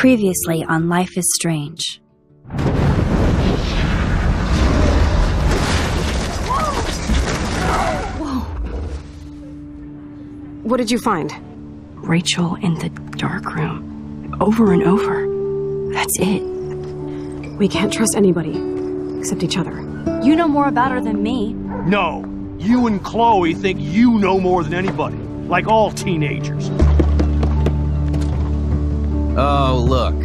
Previously on Life is Strange. Whoa. What did you find? Rachel in the dark room. Over and over. That's it. We can't trust anybody, except each other. You know more about her than me. No. You and Chloe think you know more than anybody. Like all teenagers. Oh, look.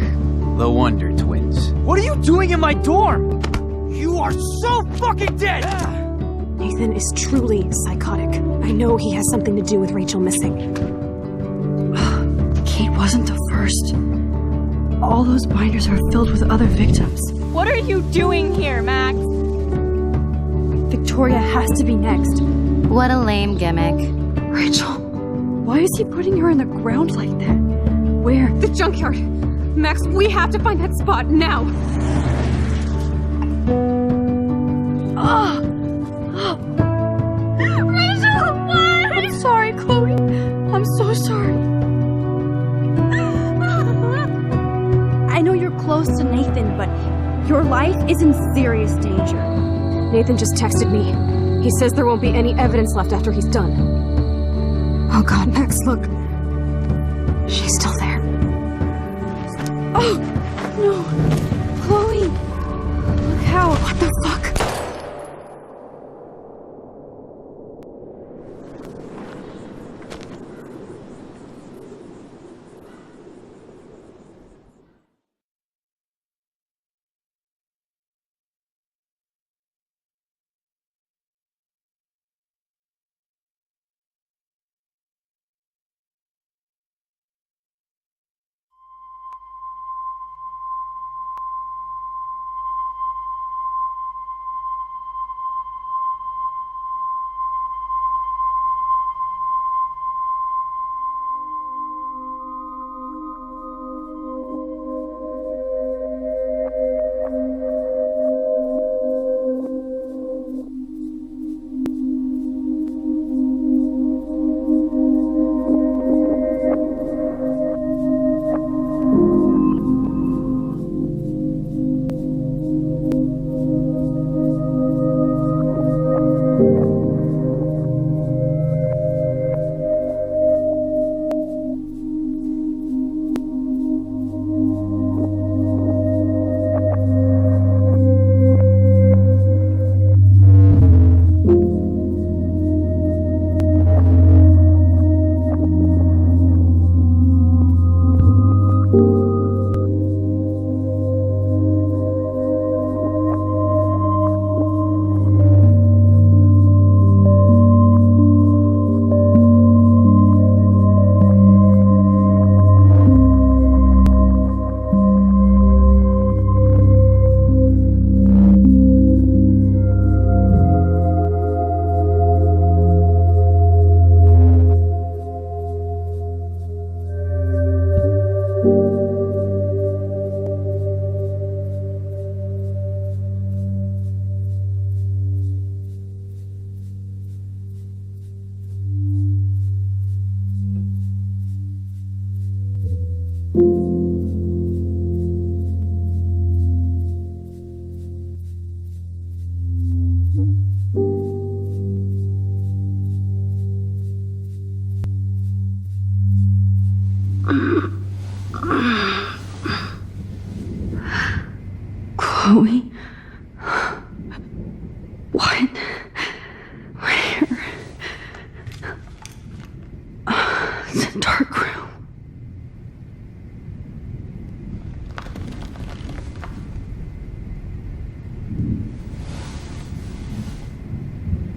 The Wonder Twins. What are you doing in my dorm? You are so fucking dead! Nathan is truly psychotic. I know he has something to do with Rachel missing. Kate wasn't the first. All those binders are filled with other victims. What are you doing here, Max? Victoria has to be next. What a lame gimmick. Rachel, why is he putting her in the ground like that? Where? The junkyard! Max, we have to find that spot now! Rachel, what? I'm sorry, Chloe. I'm so sorry. I know you're close to Nathan, but your life is in serious danger. Nathan just texted me. He says there won't be any evidence left after he's done. Oh god, Max, look. She's still there. Oh, no. Chloe. Look how. What the fuck? Chloe? What? Where? It's a dark room.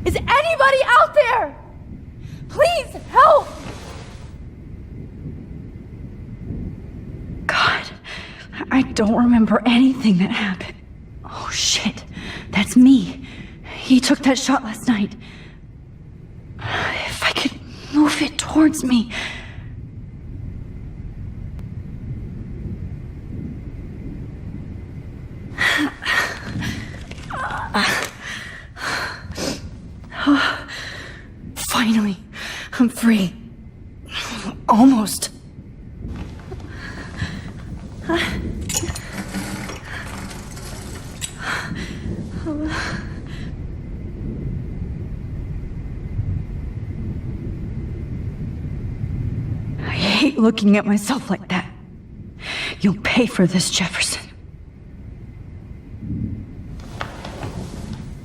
Is anybody out there? Please help! God, I don't remember anything that happened. Oh shit, that's me. He took that shot last night. If I could move it towards me. Finally, I'm free. Almost. looking at myself like that. You'll pay for this, Jefferson.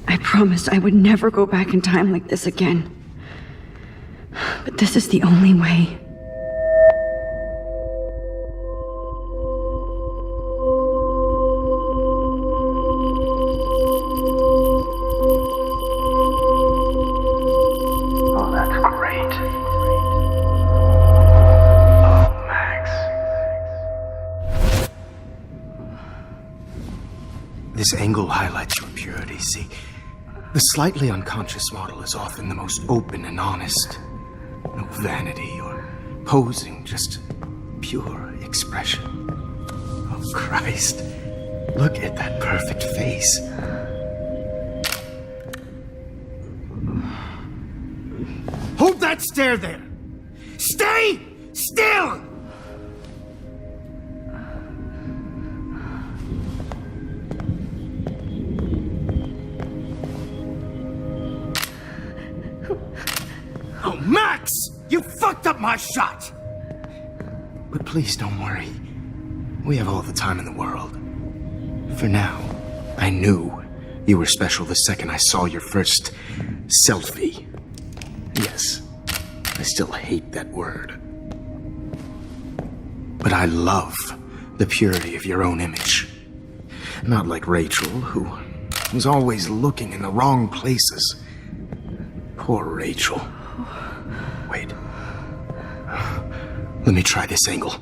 I promised I would never go back in time like this again. But this is the only way. Oh, that's great. Oh, Max. This angle highlights your purity, see? The slightly unconscious model is often the most open and honest. No vanity or posing, just pure expression. Oh, Christ. Look at that perfect face. Hold that stare there! Stay still! Oh, Max! You fucked up my shot! But please don't worry. We have all the time in the world. For now, I knew you were special the second I saw your first selfie. Yes, I still hate that word. But I love the purity of your own image. Not like Rachel, who was always looking in the wrong places. Poor Rachel. Wait. Let me try this angle.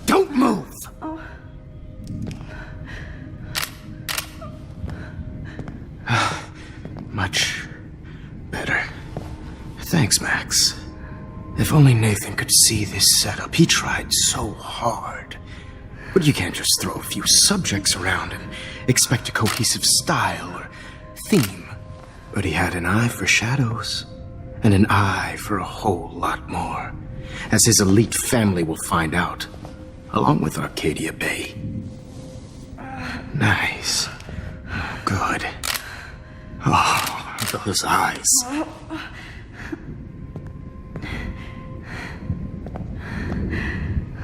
Don't move! Much better. Thanks, Max. If only Nathan could see this setup. He tried so hard. But you can't just throw a few subjects around and expect a cohesive style or theme. But he had an eye for shadows, and an eye for a whole lot more, as his elite family will find out, along with Arcadia Bay. Nice. Good. Oh, those eyes.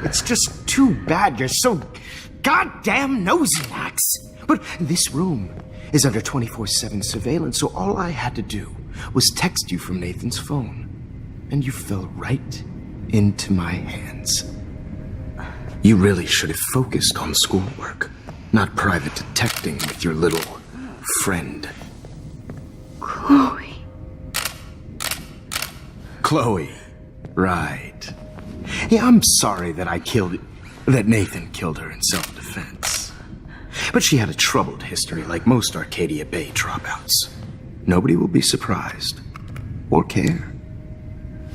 It's just too bad you're so goddamn nosy, Max. But this room is under 24/7 surveillance, so all I had to do was text you from Nathan's phone. And you fell right into my hands. You really should have focused on schoolwork, not private detecting with your little friend. Chloe. Chloe. Right. Yeah, I'm sorry that that Nathan killed her in self-defense. But she had a troubled history like most Arcadia Bay dropouts. Nobody will be surprised. Or care.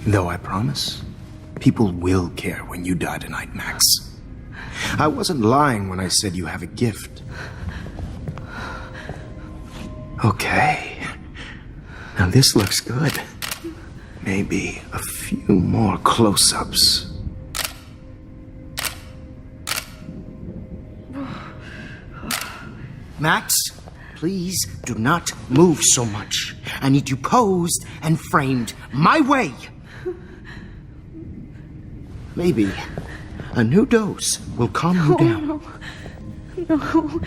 Though I promise, people will care when you die tonight, Max. I wasn't lying when I said you have a gift. Okay. Now this looks good. Maybe a few more close-ups. Max, please do not move so much. I need you posed and framed my way. Maybe a new dose will calm you down. No.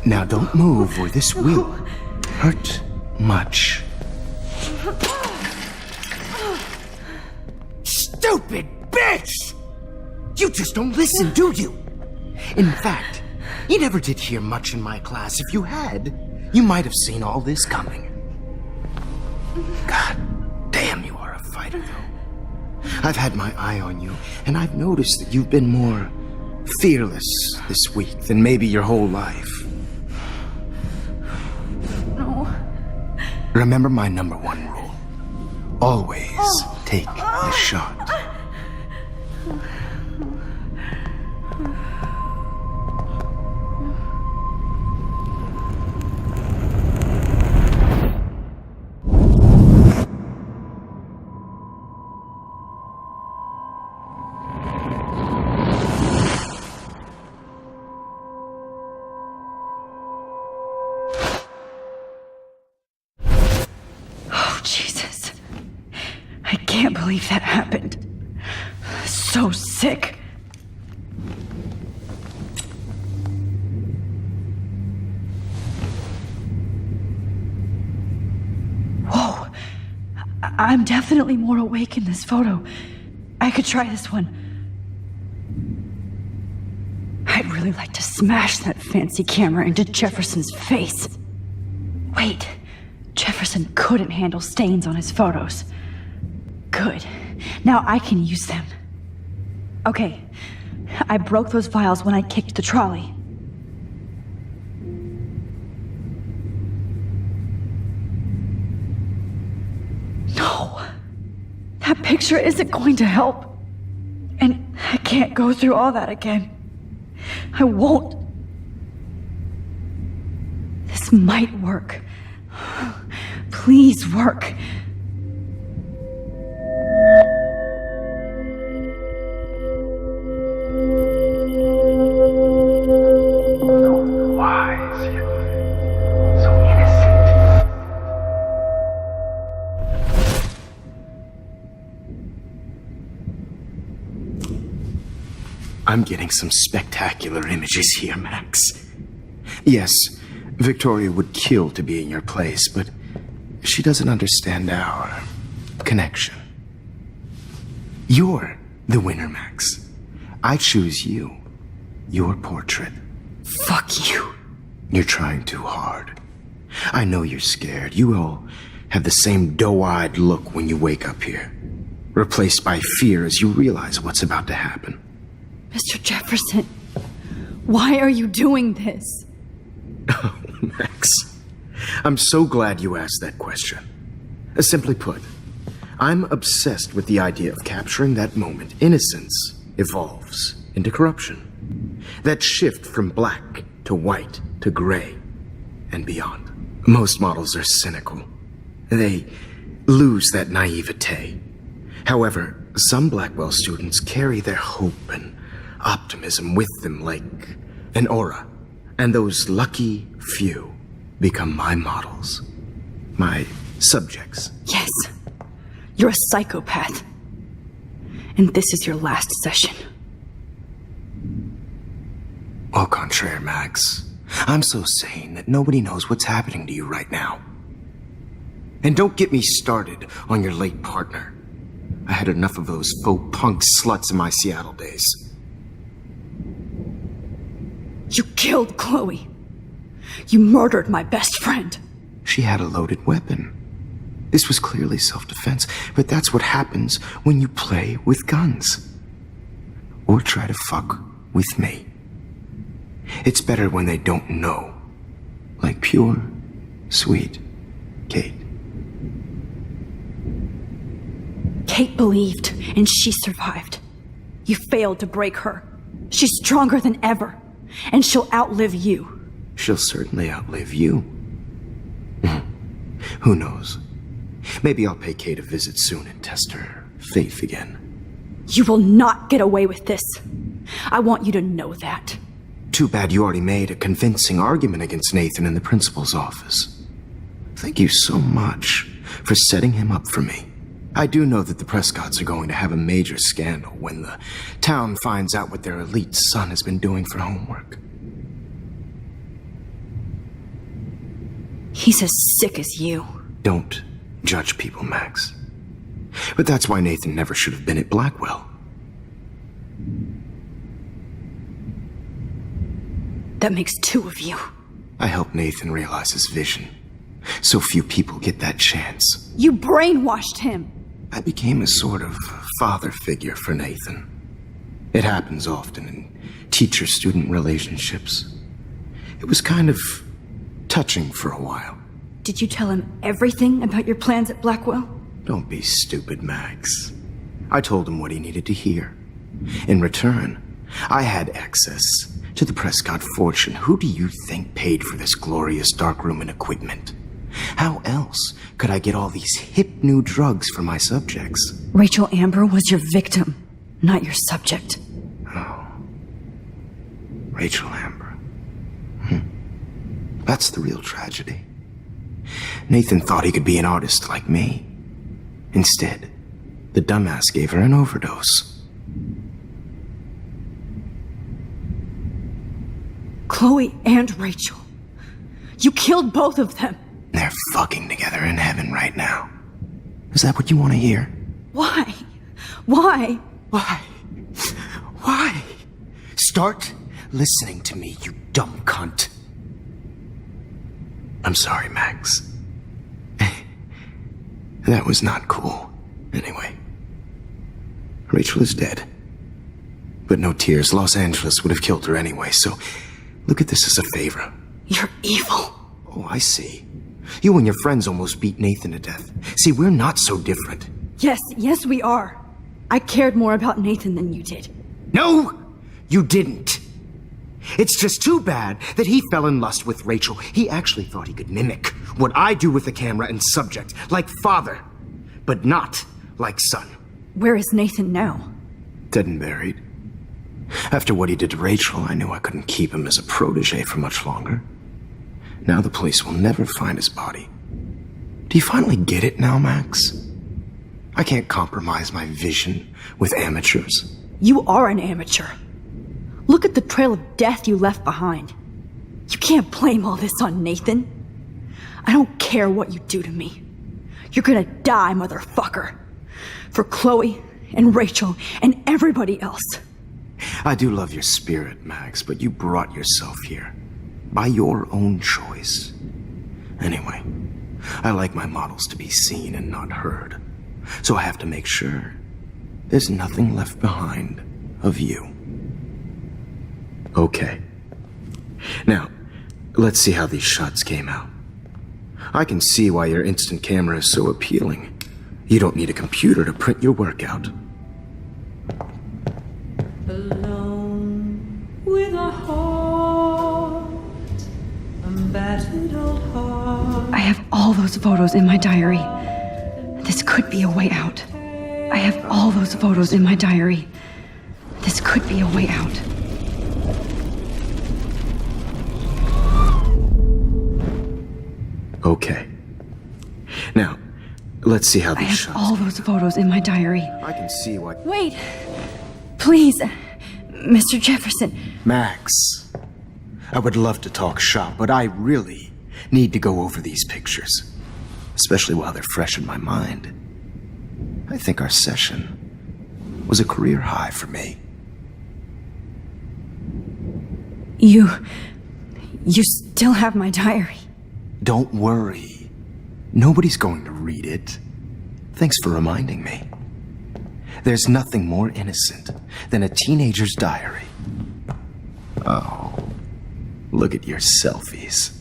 Now don't move or this will hurt much. Stupid bitch! You just don't listen, do you? In fact, you never did hear much in my class. If you had, you might have seen all this coming. God damn, you are a fighter, though. I've had my eye on you, and I've noticed that you've been more fearless this week than maybe your whole life. No. Remember my number one rule. Always take the shot. can't believe that happened. So sick. Whoa. I'm definitely more awake in this photo. I could try this one. I'd really like to smash that fancy camera into Jefferson's face. Wait, Jefferson couldn't handle stains on his photos. Good. Now I can use them. Okay, I broke those files when I kicked the trolley. No, that picture isn't going to help. And I can't go through all that again. I won't. This might work. Please work. So wise, yet so innocent. I'm getting some spectacular images here, Max. Yes, Victoria would kill to be in your place, but she doesn't understand our connection. You're the winner, Max. I choose you. Your portrait. Fuck you. You're trying too hard. I know you're scared. You all have the same doe-eyed look when you wake up here, replaced by fear as you realize what's about to happen. Mr. Jefferson, why are you doing this? Oh, Max. I'm so glad you asked that question. Simply put, I'm obsessed with the idea of capturing that moment innocence evolves into corruption. That shift from black to white to gray and beyond. Most models are cynical. They lose that naivete. However, some Blackwell students carry their hope and optimism with them like an aura. And those lucky few become my models. My subjects. Yes, you're a psychopath. And this is your last session. Au contraire, Max. I'm so sane that nobody knows what's happening to you right now. And don't get me started on your late partner. I had enough of those faux punk sluts in my Seattle days. You killed Chloe. You murdered my best friend. She had a loaded weapon. This was clearly self-defense, but that's what happens when you play with guns. Or try to fuck with me. It's better when they don't know. Like pure, sweet Kate. Kate believed, and she survived. You failed to break her. She's stronger than ever, and she'll outlive you. She'll certainly outlive you. Who knows? Maybe I'll pay Kate a visit soon and test her faith again. You will not get away with this. I want you to know that. Too bad you already made a convincing argument against Nathan in the principal's office. Thank you so much for setting him up for me. I do know that the Prescotts are going to have a major scandal when the town finds out what their elite son has been doing for homework. He's as sick as you. Don't judge people, Max. But that's why Nathan never should have been at Blackwell. That makes two of you. I helped Nathan realize his vision. So few people get that chance. You brainwashed him. I became a sort of father figure for Nathan. It happens often in teacher-student relationships. It was kind of touching for a while. Did you tell him everything about your plans at Blackwell? Don't be stupid, Max. I told him what he needed to hear. In return, I had access to the Prescott fortune. Who do you think paid for this glorious darkroom and equipment? How else could I get all these hip new drugs for my subjects? Rachel Amber was your victim, not your subject. Oh. Rachel Amber. That's the real tragedy. Nathan thought he could be an artist like me. Instead, The dumbass gave her an overdose. Chloe and Rachel. You killed both of them. They're fucking together in heaven right now. Is that what you want to hear? Why? Why? Why? Why? Start listening to me, you dumb cunt. I'm sorry, Max. That was not cool. Anyway, Rachel is dead. But no tears. Los Angeles would have killed her anyway, so look at this as a favor. You're evil. Oh, I see. You and your friends almost beat Nathan to death. See, we're not so different. Yes, we are. I cared more about Nathan than you did. No, you didn't. It's just too bad that he fell in lust with Rachel. He actually thought he could mimic what I do with the camera and subject, like father, but not like son. Where is Nathan now? Dead and buried. After what he did to Rachel, I knew I couldn't keep him as a protege for much longer. Now the police will never find his body. Do you finally get it now, Max? I can't compromise my vision with amateurs. You are an amateur. Look at the trail of death you left behind. You can't blame all this on Nathan. I don't care what you do to me. You're gonna die, motherfucker. For Chloe and Rachel and everybody else. I do love your spirit, Max, but you brought yourself here. By your own choice. Anyway, I like my models to be seen and not heard. So I have to make sure there's nothing left behind of you. Okay. Now, let's see how these shots came out. I can see why your instant camera is so appealing. You don't need a computer to print your work out. Alone with a heart, a battered old heart. I have all those photos in my diary. This could be a way out. I have all those photos in my diary. This could be a way out. Okay. Now, let's see how I these have shots all those photos in my diary. I can see why... Wait! Please, Mr. Jefferson. Max, I would love to talk shop, but I really need to go over these pictures. Especially while they're fresh in my mind. I think our session was a career high for me. You still have my diary. Don't worry. Nobody's going to read it. Thanks for reminding me. There's nothing more innocent than a teenager's diary. Oh, look at your selfies.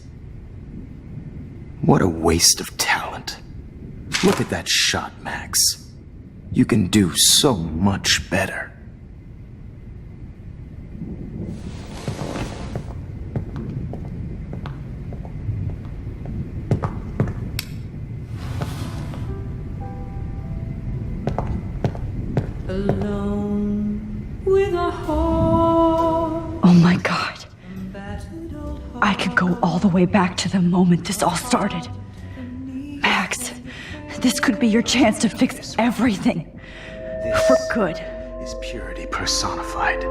What a waste of talent. Look at that shot, Max. You can do so much better. Alone with a heart. Oh my God. I could go all the way back to the moment this all started. Max, this could be your chance to fix everything. For good. Is purity personified.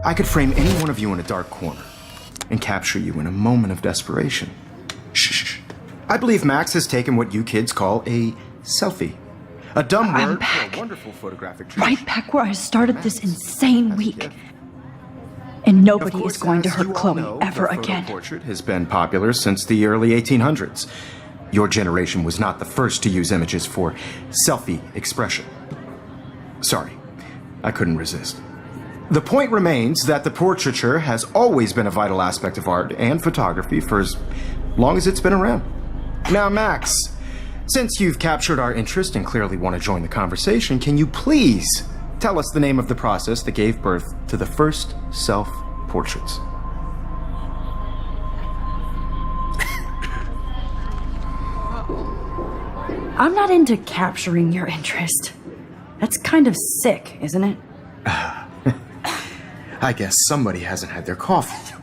I could frame any one of you in a dark corner and capture you in a moment of desperation. Shh. I believe Max has taken what you kids call a selfie. A dumb I'm word back. for a wonderful photographic trick. Right back where I started this insane week. And nobody is going to hurt Chloe ever again. Portrait has been popular since the early 1800s. Your generation was not the first to use images for selfie expression. Sorry, I couldn't resist. The point remains that the portraiture has always been a vital aspect of art and photography for as long as it's been around. Now, Max, since you've captured our interest and clearly want to join the conversation, can you please tell us the name of the process that gave birth to the first self-portraits? I'm not into capturing your interest. That's kind of sick, isn't it? I guess somebody hasn't had their coffee.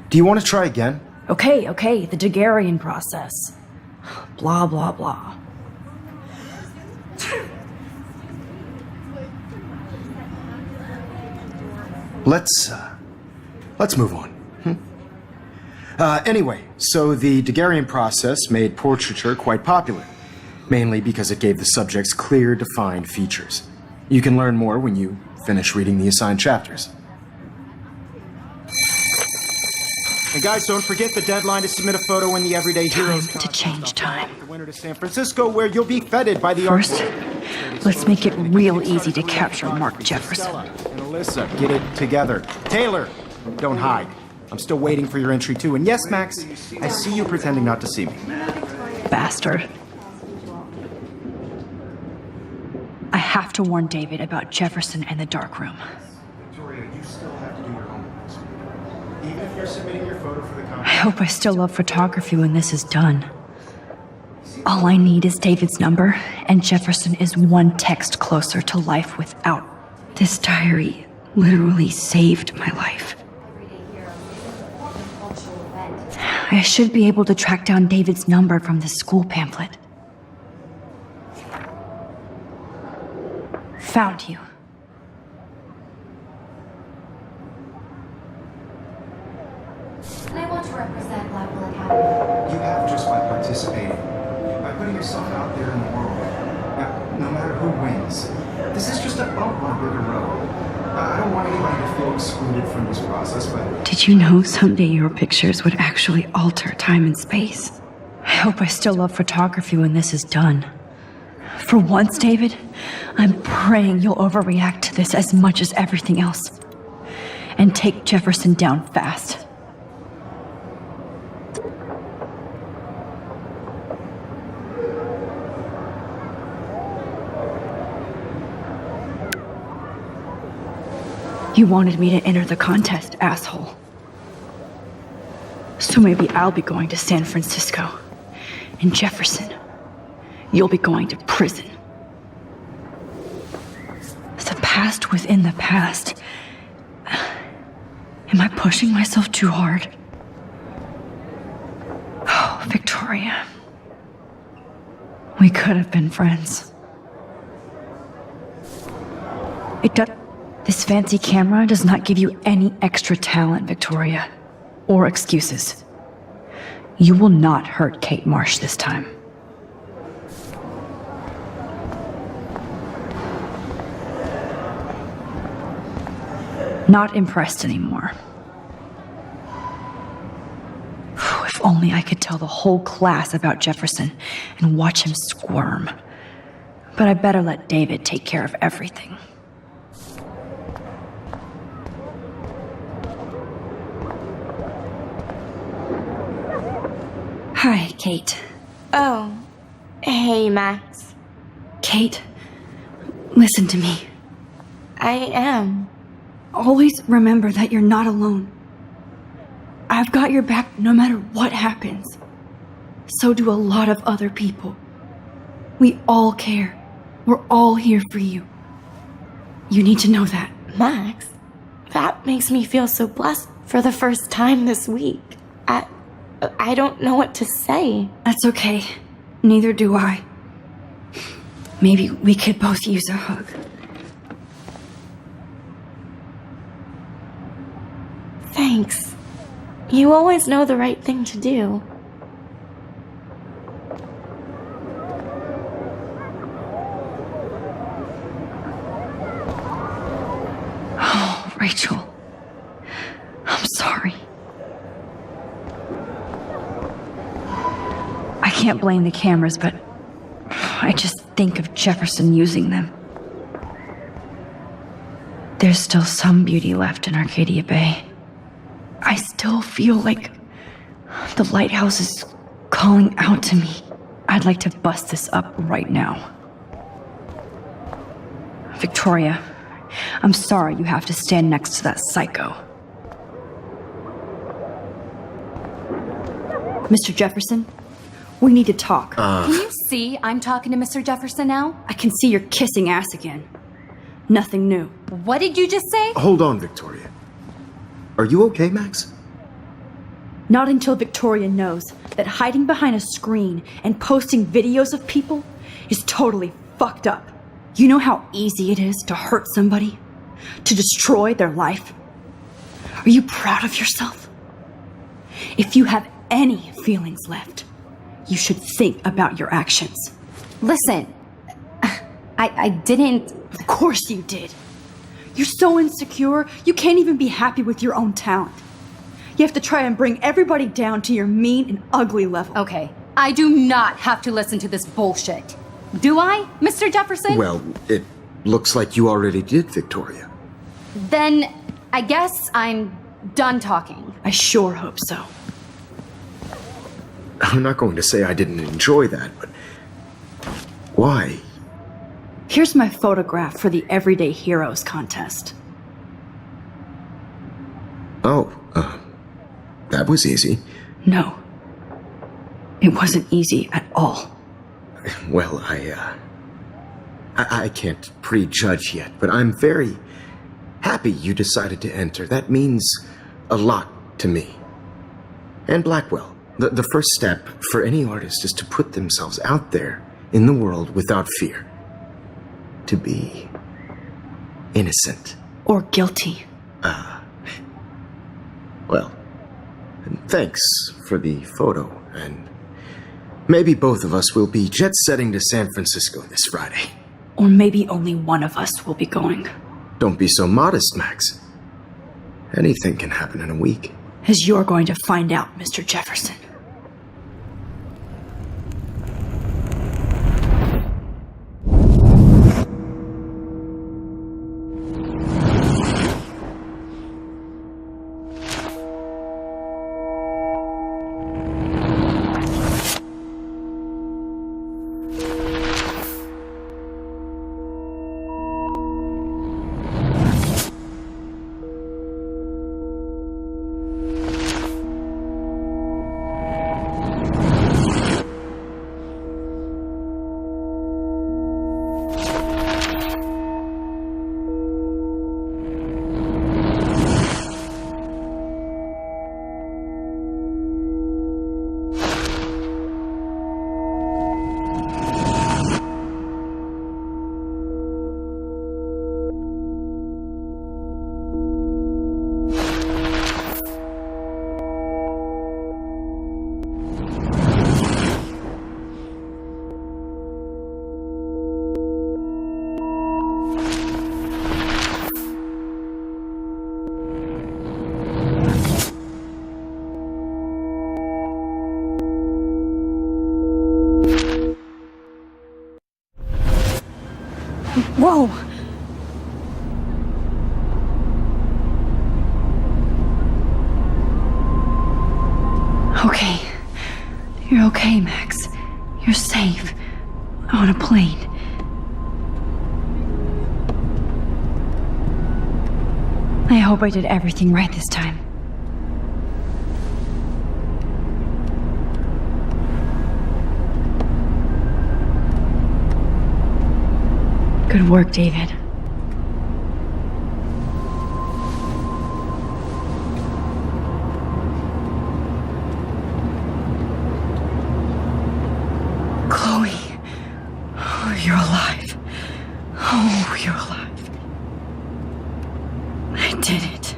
Do you want to try again? Okay, the Daguerrean process. Blah, blah, blah. Let's move on. Anyway, so the Daguerrean process made portraiture quite popular, mainly because it gave the subjects clear, defined features. You can learn more when you finish reading the assigned chapters. And guys, don't forget the deadline to submit a photo in the Everyday Heroes Time to change time. The winter to San Francisco, where you'll be feted by the First, let's make it real easy to capture Mark Jefferson. And Alyssa, get it together. Taylor, don't hide. I'm still waiting for your entry too. And yes, Max, I see you pretending not to see me. Bastard. I have to warn David about Jefferson and the dark room. Victoria, you still have to do your homework. Even if you're submitting your photo for the I hope I still love photography when this is done. All I need is David's number, and Jefferson is one text closer to life without. This diary literally saved my life. I should be able to track down David's number from the school pamphlet. Found you. And I want to represent Blackpool Academy. You have just by participating, by putting yourself out there in the world. Now, no matter who wins, this is just a bump on a bigger road. I don't want anybody to feel excluded from this process, but... Did you know someday your pictures would actually alter time and space? I hope I still love photography when this is done. For once, David, I'm praying you'll overreact to this as much as everything else. And take Jefferson down fast. You wanted me to enter the contest, asshole. So maybe I'll be going to San Francisco. And Jefferson, you'll be going to prison. The past within the past. Am I pushing myself too hard? Oh, Victoria. We could have been friends. This fancy camera does not give you any extra talent, Victoria. Or excuses. You will not hurt Kate Marsh this time. Not impressed anymore. If only I could tell the whole class about Jefferson and watch him squirm. But I better let David take care of everything. Hi, Kate. Oh. Hey, Max. Kate, listen to me. I am. Always remember that you're not alone. I've got your back no matter what happens. So do a lot of other people. We all care. We're all here for you. You need to know that. Max, that makes me feel so blessed for the first time this week. I don't know what to say. That's okay. Neither do I. Maybe we could both use a hug. Thanks. You always know the right thing to do. Oh, Rachel. I'm sorry. I can't blame the cameras, but I just think of Jefferson using them. There's still some beauty left in Arcadia Bay. I still feel like The lighthouse is calling out to me. I'd like to bust this up right now. Victoria, I'm sorry you have to stand next to that psycho. Mr. Jefferson, we need to talk. Can you see I'm talking to Mr. Jefferson now? I can see you're kissing ass again. Nothing new. What did you just say? Hold on, Victoria. Are you okay, Max? Not until Victoria knows that hiding behind a screen and posting videos of people is totally fucked up. You know how easy it is to hurt somebody? To destroy their life? Are you proud of yourself? If you have any feelings left, you should think about your actions. Listen, I didn't... Of course you did. You're so insecure, you can't even be happy with your own talent. You have to try and bring everybody down to your mean and ugly level. Okay, I do not have to listen to this bullshit. Do I, Mr. Jefferson? Well, it looks like you already did, Victoria. Then I guess I'm done talking. I sure hope so. I'm not going to say I didn't enjoy that, but why? Here's my photograph for the Everyday Heroes contest. Oh, that was easy. No. It wasn't easy at all. Well, I can't prejudge yet, but I'm very happy you decided to enter. That means a lot to me. And Blackwell. The first step for any artist is to put themselves out there in the world without fear. To be innocent. Or guilty. Well, thanks for the photo, and maybe both of us will be jet-setting to San Francisco this Friday. Or maybe only one of us will be going. Don't be so modest, Max. Anything can happen in a week. As you're going to find out, Mr. Jefferson. Whoa! Okay. You're okay, Max. You're safe. On a plane. I hope I did everything right this time. Good work, David. Chloe. Oh, you're alive. Oh, you're alive. I did it.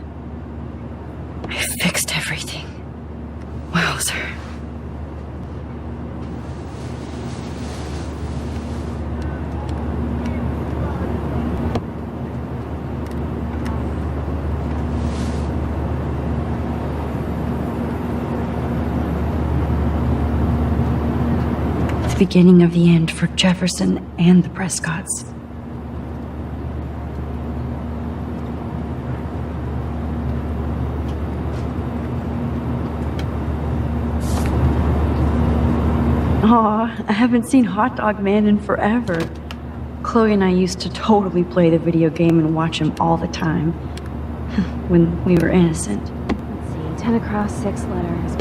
I fixed everything. Wowzer. The beginning of the end for Jefferson and the Prescotts. Aw, I haven't seen Hot Dog Man in forever. Chloe and I used to totally play the video game and watch him all the time. When we were innocent. Let's see, 10 across, 6 letters.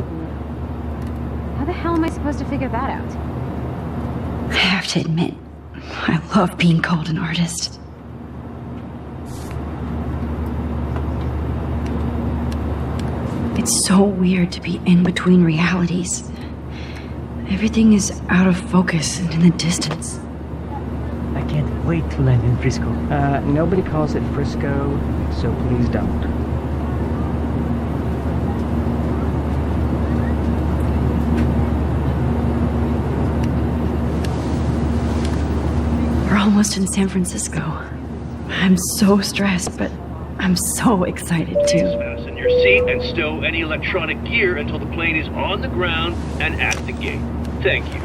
How the hell am I supposed to figure that out? I have to admit, I love being called an artist. It's so weird to be in between realities. Everything is out of focus and in the distance. I can't wait to land in Frisco. Nobody calls it Frisco, so please don't. We're almost in San Francisco. I'm so stressed, but I'm so excited too. Fasten your seat and stow any electronic gear until the plane is on the ground and at the gate. Thank you.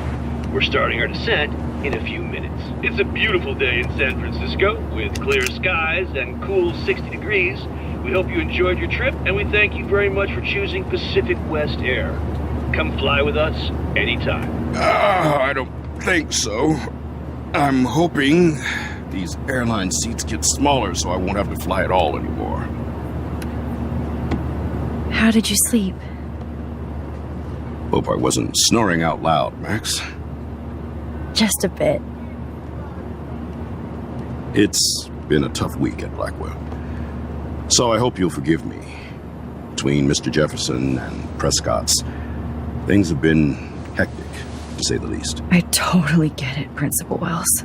We're starting our descent in a few minutes. It's a beautiful day in San Francisco with clear skies and cool 60 degrees. We hope you enjoyed your trip, and we thank you very much for choosing Pacific West Air. Come fly with us anytime. I don't think so. I'm hoping these airline seats get smaller so I won't have to fly at all anymore. How did you sleep? Hope I wasn't snoring out loud, Max. Just a bit. It's been a tough week at Blackwell. So I hope you'll forgive me. Between Mr. Jefferson and Prescott's, things have been hectic, to say the least. I totally get it, Principal Wells.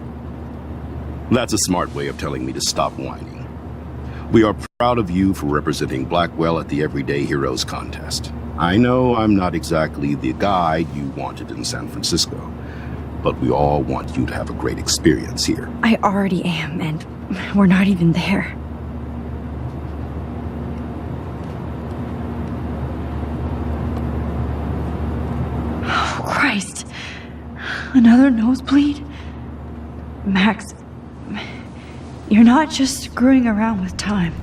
That's a smart way of telling me to stop whining. We are proud of you for representing Blackwell at the Everyday Heroes contest. I know I'm not exactly the guide you wanted in San Francisco, but we all want you to have a great experience here. I already am, and we're not even there. Oh, Christ. Another nosebleed? Max, you're not just screwing around with time.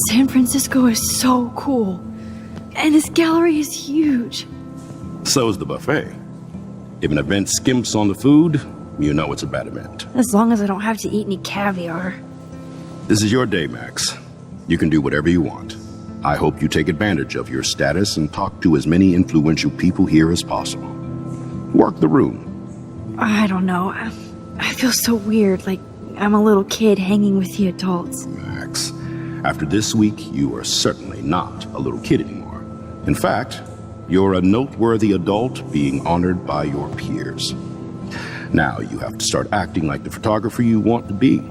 San Francisco is so cool. And this gallery is huge. So is the buffet. If an event skimps on the food, you know it's a bad event. As long as I don't have to eat any caviar. This is your day, Max. You can do whatever you want. I hope you take advantage of your status and talk to as many influential people here as possible. Work the room. I don't know. I feel so weird, like I'm a little kid hanging with the adults. Max, after this week, you are certainly not a little kid anymore. In fact, you're a noteworthy adult being honored by your peers. Now you have to start acting like the photographer you want to be.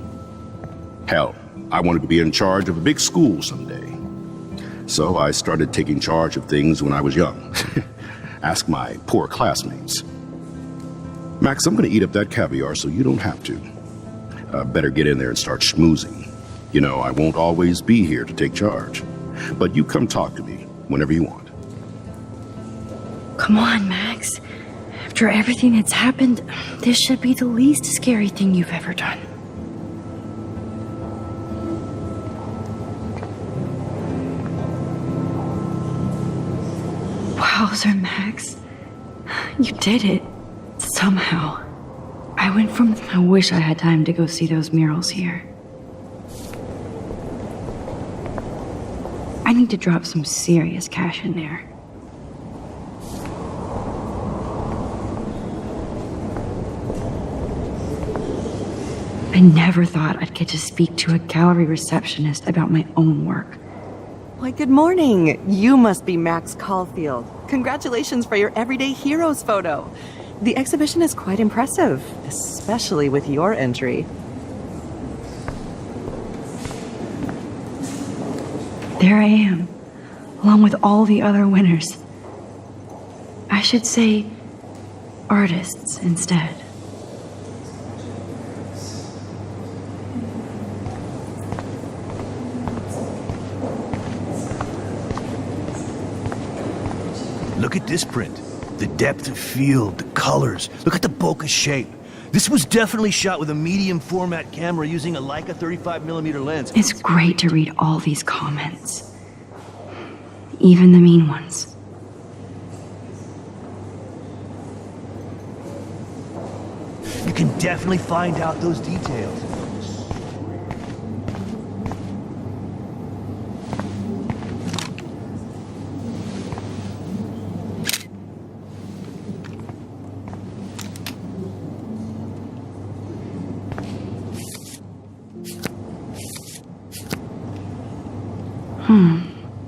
Hell, I wanted to be in charge of a big school someday. So I started taking charge of things when I was young. Ask my poor classmates. Max, I'm gonna eat up that caviar so you don't have to. Better get in there and start schmoozing. You know, I won't always be here to take charge. But you come talk to me whenever you want. Come on, Max. After everything that's happened, this should be the least scary thing you've ever done. Wowzer, Max. You did it. Somehow. I went from, I wish I had time to go see those murals here. I need to drop some serious cash in there. I never thought I'd get to speak to a gallery receptionist about my own work. Why, good morning. You must be Max Caulfield. Congratulations for your Everyday Heroes photo. The exhibition is quite impressive, especially with your entry. There I am, along with all the other winners. I should say artists instead. Look at this print. The depth of field, the colors. Look at the bokeh shape. This was definitely shot with a medium format camera using a Leica 35mm lens. It's great to read all these comments. Even the mean ones. You can definitely find out those details.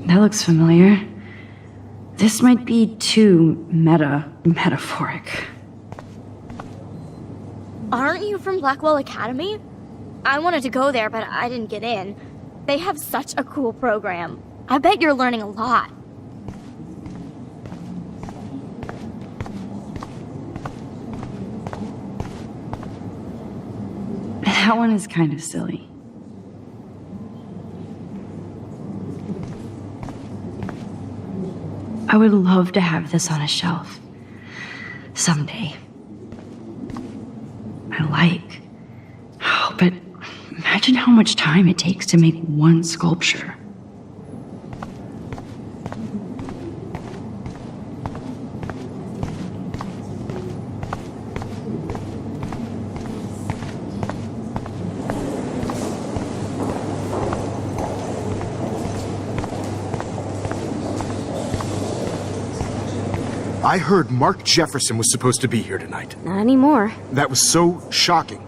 That looks familiar. This might be too metaphoric. Aren't you from Blackwell Academy? I wanted to go there, but I didn't get in. They have such a cool program. I bet you're learning a lot. That one is kind of silly. I would love to have this on a shelf. Someday. But imagine how much time it takes to make one sculpture. I heard Mark Jefferson was supposed to be here tonight. Not anymore. That was so shocking.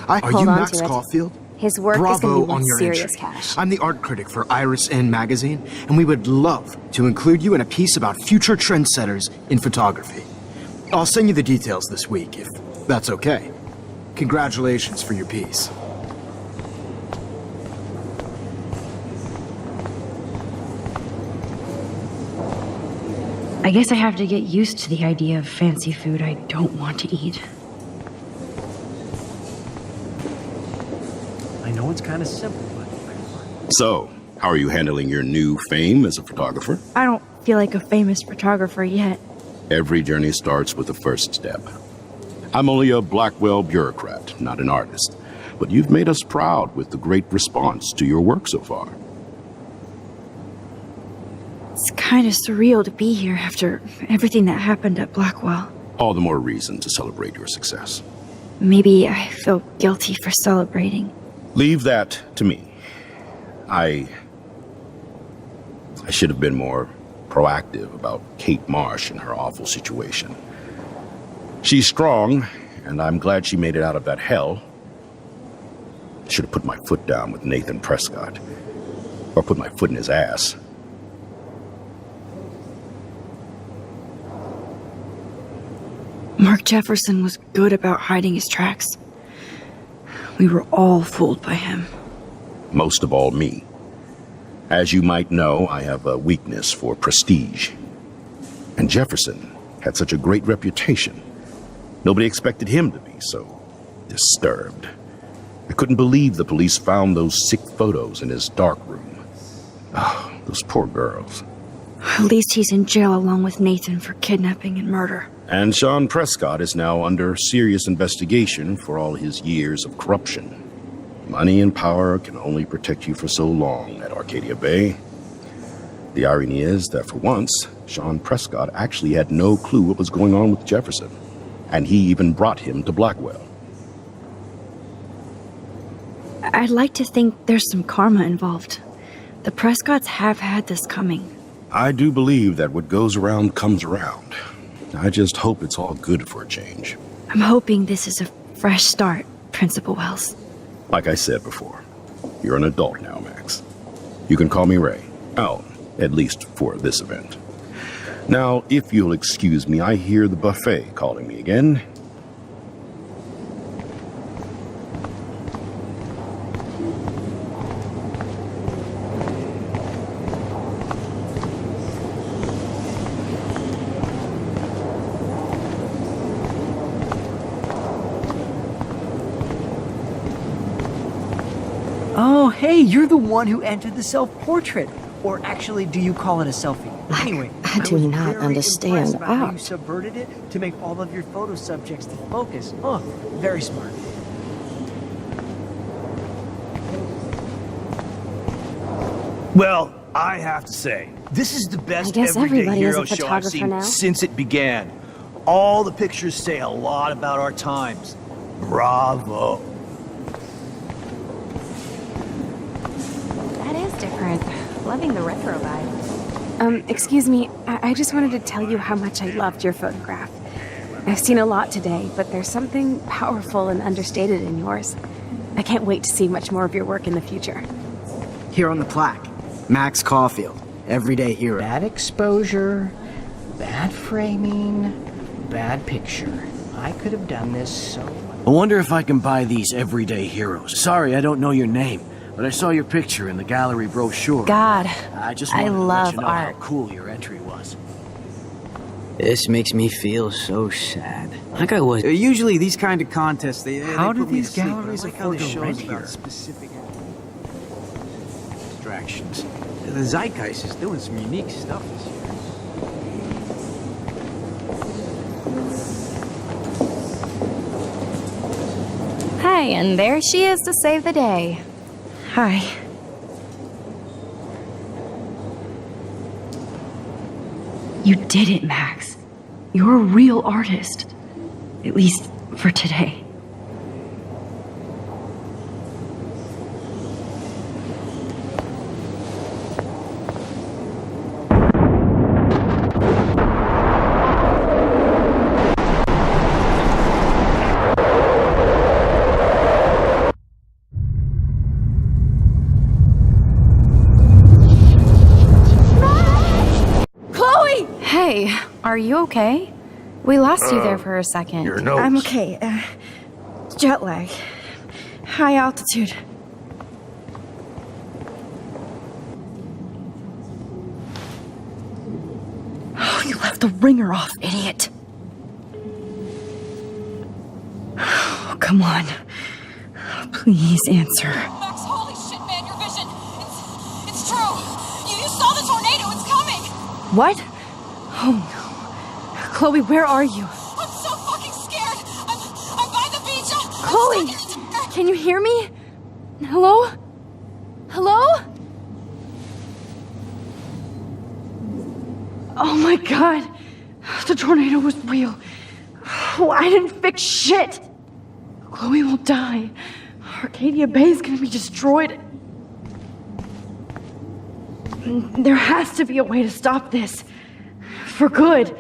Are you Max Caulfield? His work is going to be worth serious cash. I'm the art critic for Iris N magazine, and we would love to include you in a piece about future trendsetters in photography. I'll send you the details this week, if that's okay. Congratulations for your piece. I guess I have to get used to the idea of fancy food I don't want to eat. I know it's kind of simple, but... So, how are you handling your new fame as a photographer? I don't feel like a famous photographer yet. Every journey starts with the first step. I'm only a Blackwell bureaucrat, not an artist. But you've made us proud with the great response to your work so far. It's kind of surreal to be here after everything that happened at Blackwell. All the more reason to celebrate your success. Maybe I feel guilty for celebrating. Leave that to me. I should have been more proactive about Kate Marsh and her awful situation. She's strong, and I'm glad she made it out of that hell. I should have put my foot down with Nathan Prescott. Or put my foot in his ass. Mark Jefferson was good about hiding his tracks. We were all fooled by him. Most of all, me. As you might know, I have a weakness for prestige. And Jefferson had such a great reputation. Nobody expected him to be so disturbed. I couldn't believe the police found those sick photos in his dark room. Oh, those poor girls. At least he's in jail along with Nathan for kidnapping and murder. And Sean Prescott is now under serious investigation for all his years of corruption. Money and power can only protect you for so long at Arcadia Bay. The irony is that for once, Sean Prescott actually had no clue what was going on with Jefferson. And he even brought him to Blackwell. I'd like to think there's some karma involved. The Prescotts have had this coming. I do believe that what goes around comes around. I just hope it's all good for a change. I'm hoping this is a fresh start, Principal Wells. Like I said before, you're an adult now, Max. You can call me Ray. Out, at least for this event. Now, if you'll excuse me, I hear the buffet calling me again. Oh, hey, you're the one who entered the self-portrait. Or actually, do you call it a selfie? Anyway, I do not very understand impressed about how you art. subverted it to make all of your photo subjects to focus. Oh, very smart. Well, I have to say, this is the best I guess everyday everybody is a hero show I've photographer seen now. since it began. All the pictures say a lot about our times. Bravo. That is different. Loving the retro vibe. Excuse me, I just wanted to tell you how much I loved your photograph. I've seen a lot today, but there's something powerful and understated in yours. I can't wait to see much more of your work in the future. Here on the plaque, Max Caulfield, everyday hero. Bad exposure, bad framing, bad picture. I could have done this so much. I wonder if I can buy these everyday heroes. Sorry, I don't know your name, but I saw your picture in the gallery brochure. God, I just I wanted to let love you know art. how cool your entry was. This makes me feel so sad. Like I was. Usually these kind of contests, How do put me these to sleep, but I galleries like how afford this to shows rent about here? specific distractions. The Zeitgeist is doing some unique stuff this year. Hi, and there she is to save the day. Hi. You did it, Max. You're a real artist. At least for today. Chloe! Hey, are you okay? We lost you there for a second. Your nose. I'm okay. Jet lag. High altitude. Oh, you left the ringer off, idiot. Oh, come on. Please answer. Max, holy shit, man, your vision. It's true. You saw the tornado. It's coming. What? Oh no. Chloe, where are you? I'm so fucking scared. I'm by the beach. Chloe! Can you hear me? Hello? Hello? Oh my god. The tornado was real. Oh, I didn't fix shit. Chloe will die. Arcadia Bay is gonna be destroyed. There has to be a way to stop this. For good.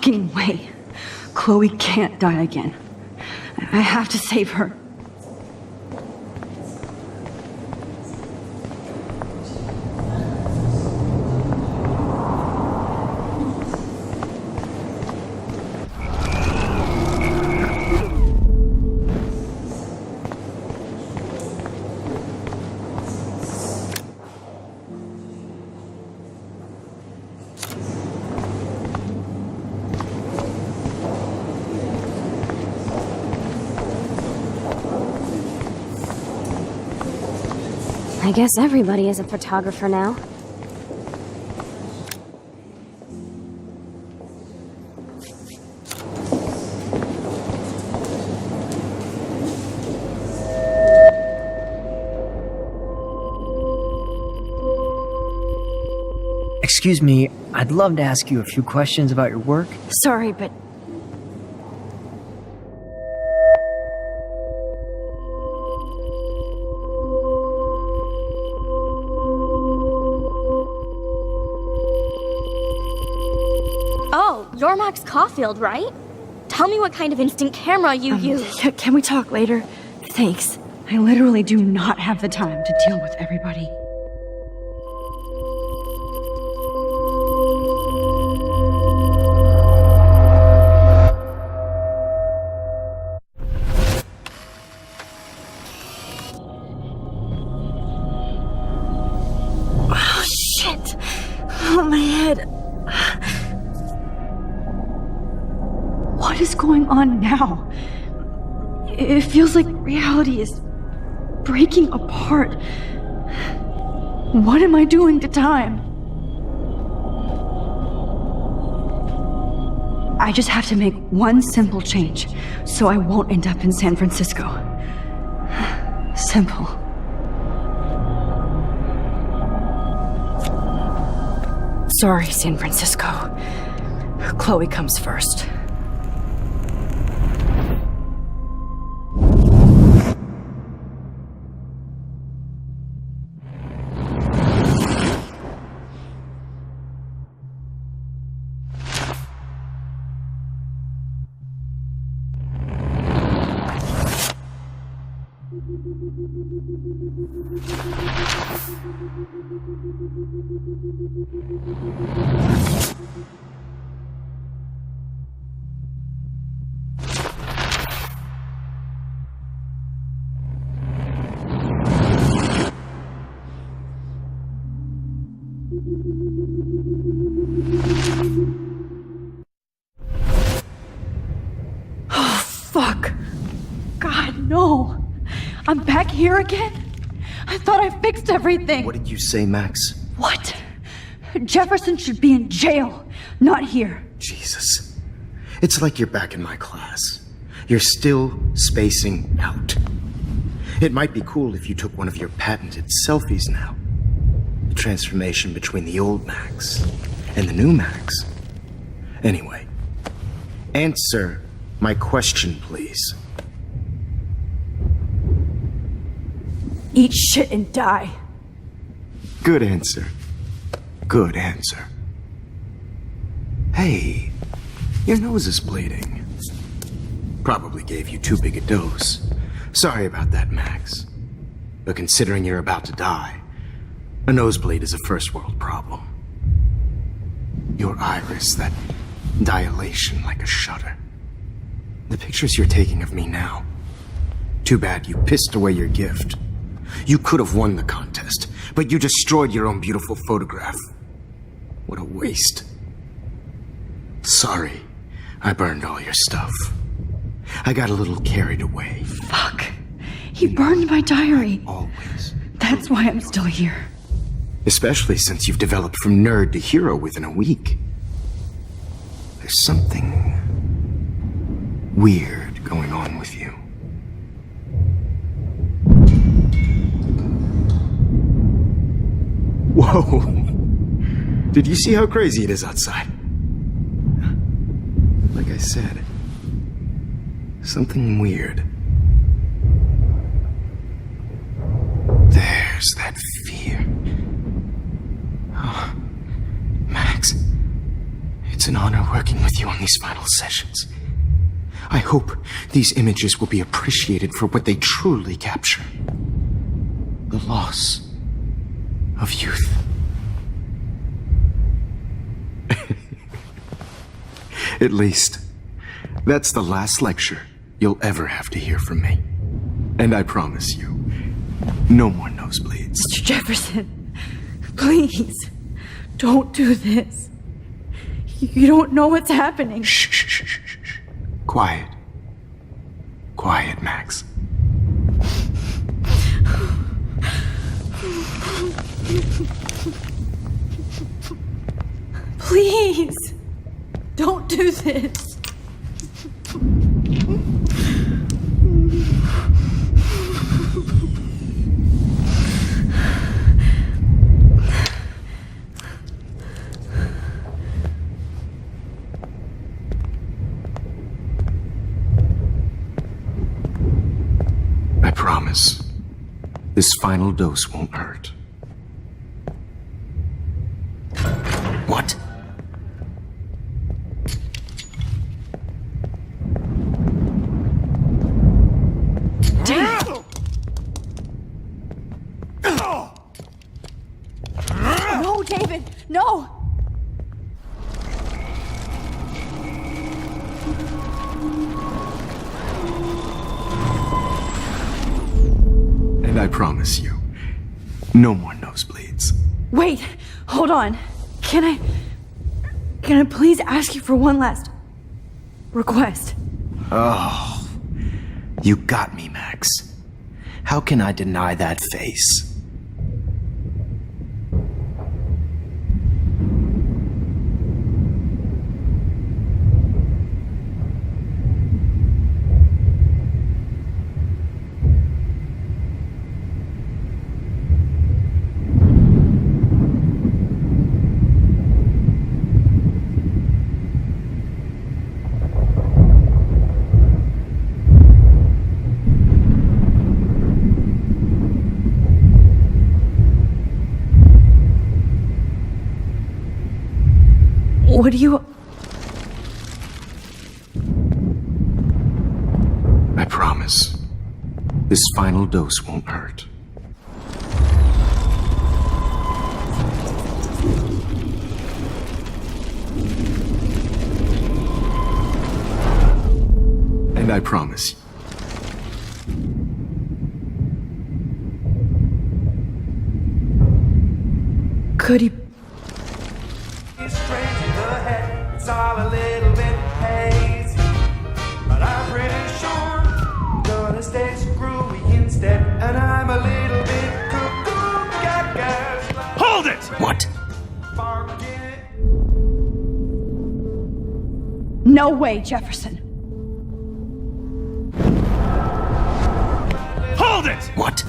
fucking way. Chloe can't die again. I have to save her. I guess everybody is a photographer now. Excuse me, I'd love to ask you a few questions about your work. Sorry, but Oh, you're Max Caulfield, right? Tell me what kind of instant camera you use. Can we talk later? Thanks. I literally do not have the time to deal with everybody. Oh, shit. Oh, my head. What is going on now? It feels like reality is breaking apart. What am I doing to time? I just have to make one simple change, so I won't end up in San Francisco. Simple. Sorry, San Francisco. Chloe comes first. Oh, fuck. God, no. I'm back here again? I thought I fixed everything. What did you say, Max? What? Jefferson should be in jail, not here. Jesus. It's like you're back in my class. You're still spacing out. It might be cool if you took one of your patented selfies now. The transformation between the old Max and the new Max. Anyway, answer my question, please. Eat shit and die. Good answer. Good answer. Hey, your nose is bleeding. Probably gave you too big a dose. Sorry about that, Max. But considering you're about to die, a nosebleed is a first world problem. Your iris, that dilation like a shutter. The pictures you're taking of me now. Too bad you pissed away your gift. You could have won the contest, but you destroyed your own beautiful photograph. What a waste. Sorry, I burned all your stuff. I got a little carried away. Fuck. He burned my diary. Always. That's why I'm still here. Especially since you've developed from nerd to hero within a week. There's something weird going on with you. Whoa! Did you see how crazy it is outside? Like I said, something weird. There's that fear. Oh, Max, it's It's an honor working with you on these final sessions. I hope these images will be appreciated for what they truly capture. The loss of youth. At least, that's the last lecture you'll ever have to hear from me. And I promise you, no more nosebleeds. Mr. Jefferson, please, don't do this. You don't know what's happening. Shh, shh, shh, shh, shh. Quiet. Quiet, Max. Please, don't do this. I promise, this final dose won't hurt. What? No, David, no! And I promise you, no more nosebleeds. Wait, hold on. Can I please ask you for one last request? Oh, you got me, Max. How can I deny that face? What do you... I promise, this final dose won't hurt. And I promise. Could he... It's all a little bit hazy, but I'm pretty sure I'm gonna stay screwy instead, and I'm a little bit cuckoo gaga. Hold it! What? No way, Jefferson. Hold it! What?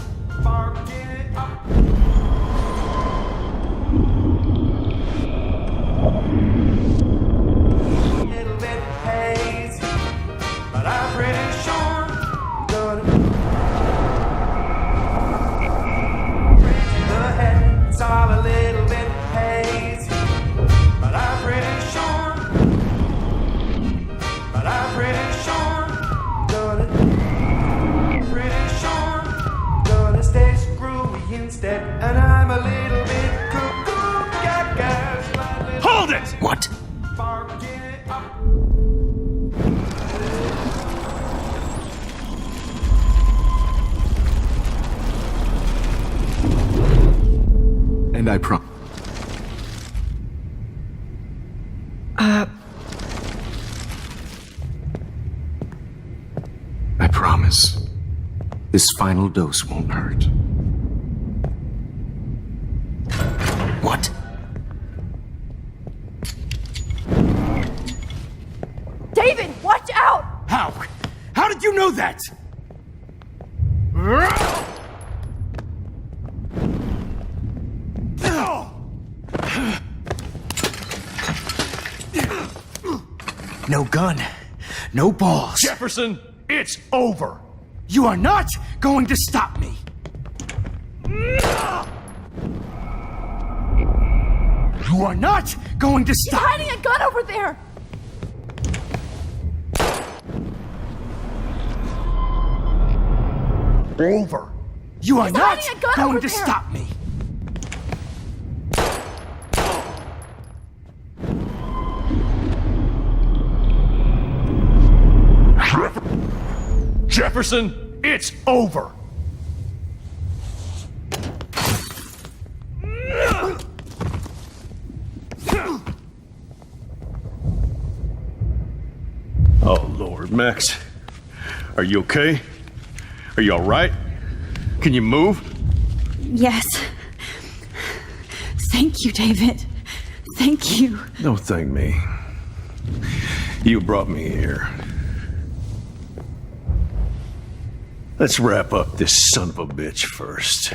And I'm a little bit cuckoo gaga. Hold it! What? And I promise. I promise, this final dose won't hurt. What? David, watch out! How? How did you know that? No gun, no balls. Jefferson, it's over. You are not going to stop me. You are not going to stop! He's hiding a gun over there! Over! You are not hiding a gun going over to there. stop me! Jefferson, it's over! Oh, Lord, Max. Are you okay? Are you alright? Can you move? Yes. Thank you, David. Thank you. Don't thank me. You brought me here. Let's wrap up this son of a bitch first.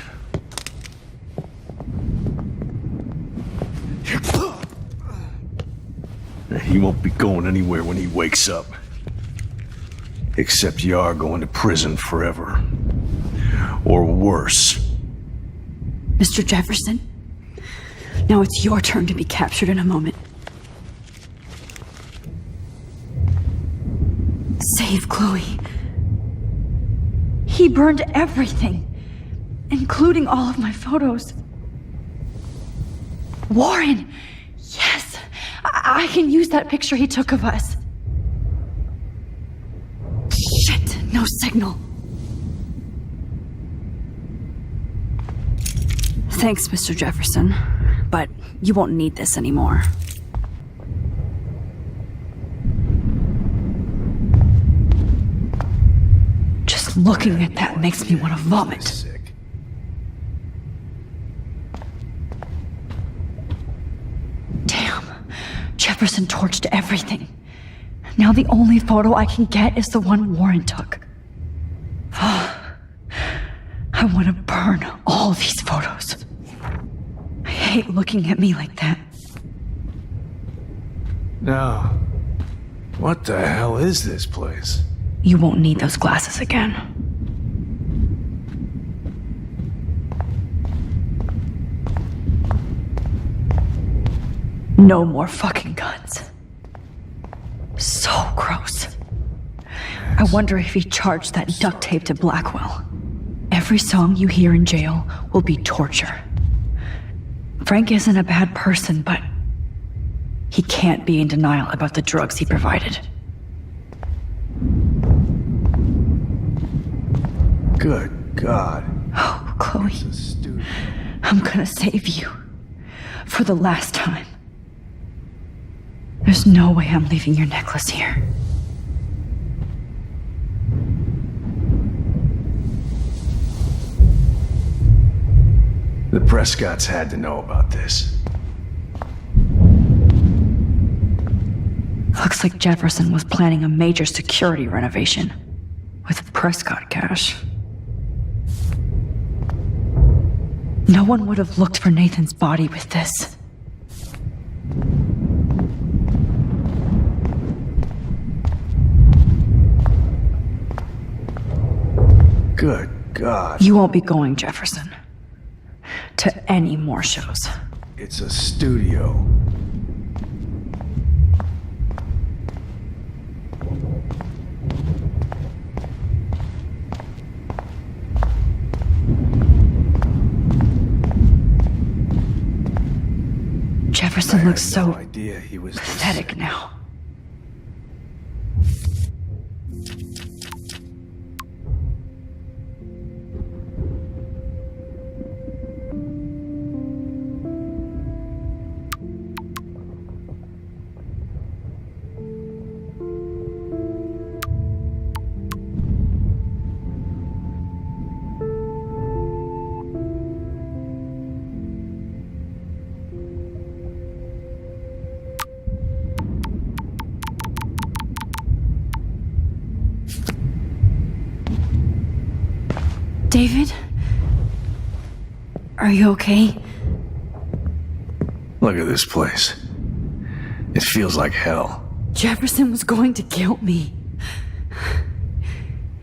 He won't be going anywhere when he wakes up. Except you are going to prison forever. Or worse. Mr. Jefferson, now it's your turn to be captured in a moment. Save Chloe. He burned everything, including all of my photos. Warren! Yes! I can use that picture he took of us. Shit, no signal. Thanks, Mr. Jefferson, but you won't need this anymore. Just looking at that makes me want to vomit. Damn, Jefferson torched everything. Now the only photo I can get is the one Warren took. I want to burn all these photos. I hate looking at me like that. Now, what the hell is this place? You won't need those glasses again. No more fucking guns. So gross. I wonder if he charged that duct tape to Blackwell. Every song you hear in jail will be torture. Frank isn't a bad person, but he can't be in denial about the drugs he provided. Good God. Oh, Chloe. I'm gonna save you. For the last time. There's no way I'm leaving your necklace here. The Prescotts had to know about this. Looks like Jefferson was planning a major security renovation with Prescott cash. No one would have looked for Nathan's body with this. Good God. You won't be going, Jefferson, to any more shows. It's a studio. Jefferson looks so idea he was pathetic now. David? Are you okay? Look at this place. It feels like hell. Jefferson was going to kill me.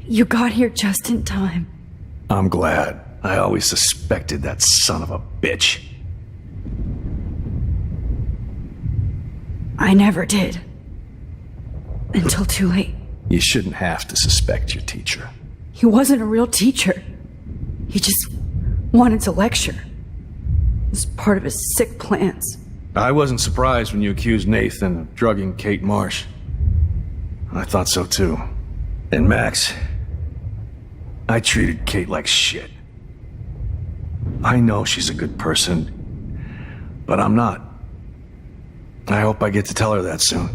You got here just in time. I'm glad. I always suspected that son of a bitch. I never did. Until too late. You shouldn't have to suspect your teacher. He wasn't a real teacher. He just wanted to lecture. It was part of his sick plans. I wasn't surprised when you accused Nathan of drugging Kate Marsh. I thought so too. And Max, I treated Kate like shit. I know she's a good person, but I'm not. I hope I get to tell her that soon.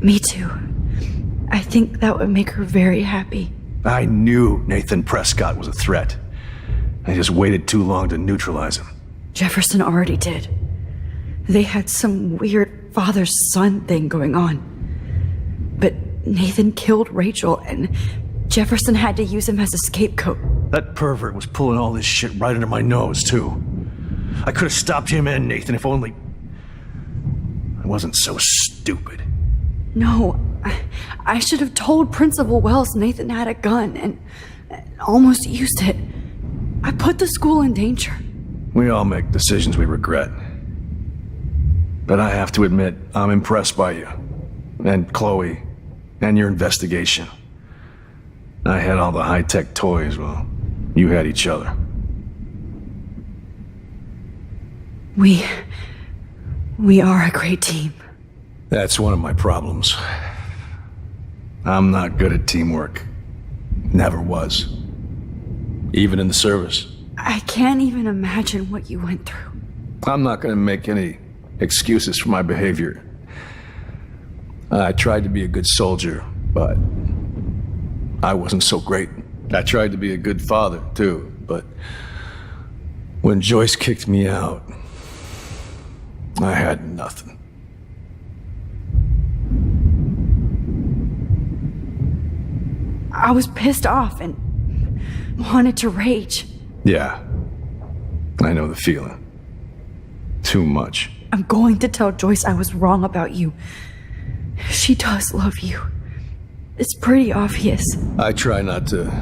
Me too. I think that would make her very happy. I knew Nathan Prescott was a threat. I just waited too long to neutralize him. Jefferson already did. They had some weird father-son thing going on. But Nathan killed Rachel, and Jefferson had to use him as a scapegoat. That pervert was pulling all this shit right under my nose, too. I could have stopped him and Nathan if only I wasn't so stupid. No, I should have told Principal Wells Nathan had a gun and almost used it. I put the school in danger. We all make decisions we regret. But I have to admit, I'm impressed by you. And Chloe. And your investigation. I had all the high-tech toys, well, you had each other. We are a great team. That's one of my problems. I'm not good at teamwork. Never was. Even in the service. I can't even imagine what you went through. I'm not going to make any excuses for my behavior. I tried to be a good soldier, but I wasn't so great. I tried to be a good father, too, but when Joyce kicked me out, I had nothing. I was pissed off and wanted to rage. Yeah, I know the feeling. Too much. I'm going to tell Joyce I was wrong about you. She does love you. It's pretty obvious. I try not to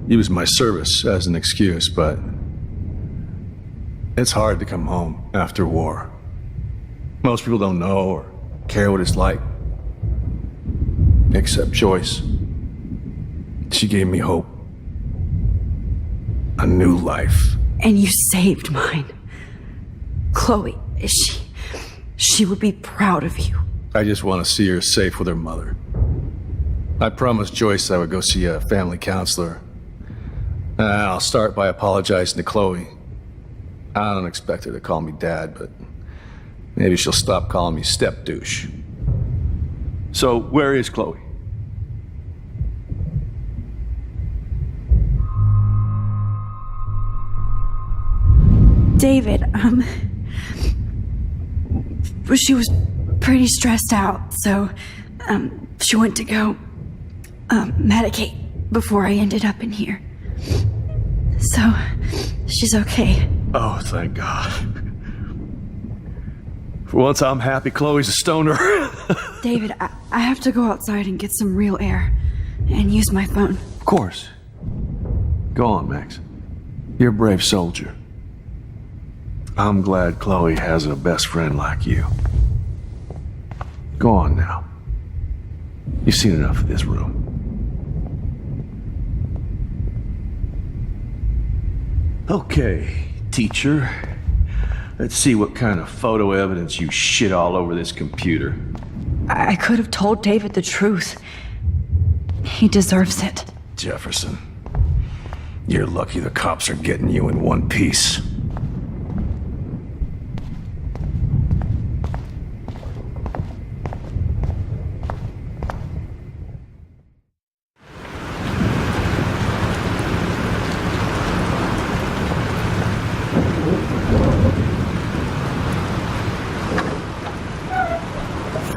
use my service as an excuse, but it's hard to come home after war. Most people don't know or care what it's like. Except Joyce. She gave me hope. A new life. And you saved mine. Chloe, she would be proud of you. I just want to see her safe with her mother. I promised Joyce I would go see a family counselor. I'll start by apologizing to Chloe. I don't expect her to call me Dad, but maybe she'll stop calling me step douche. So, where is Chloe? David, she was pretty stressed out, so, she went to go, medicate before I ended up in here. So, she's okay. Oh, thank God. For once, I'm happy Chloe's a stoner. David, I have to go outside and get some real air and use my phone. Of course. Go on, Max. You're a brave soldier. I'm glad Chloe has a best friend like you. Go on now. You've seen enough of this room. Okay, teacher. Let's see what kind of photo evidence you shit all over this computer. I could have told David the truth. He deserves it. Jefferson, you're lucky the cops are getting you in one piece.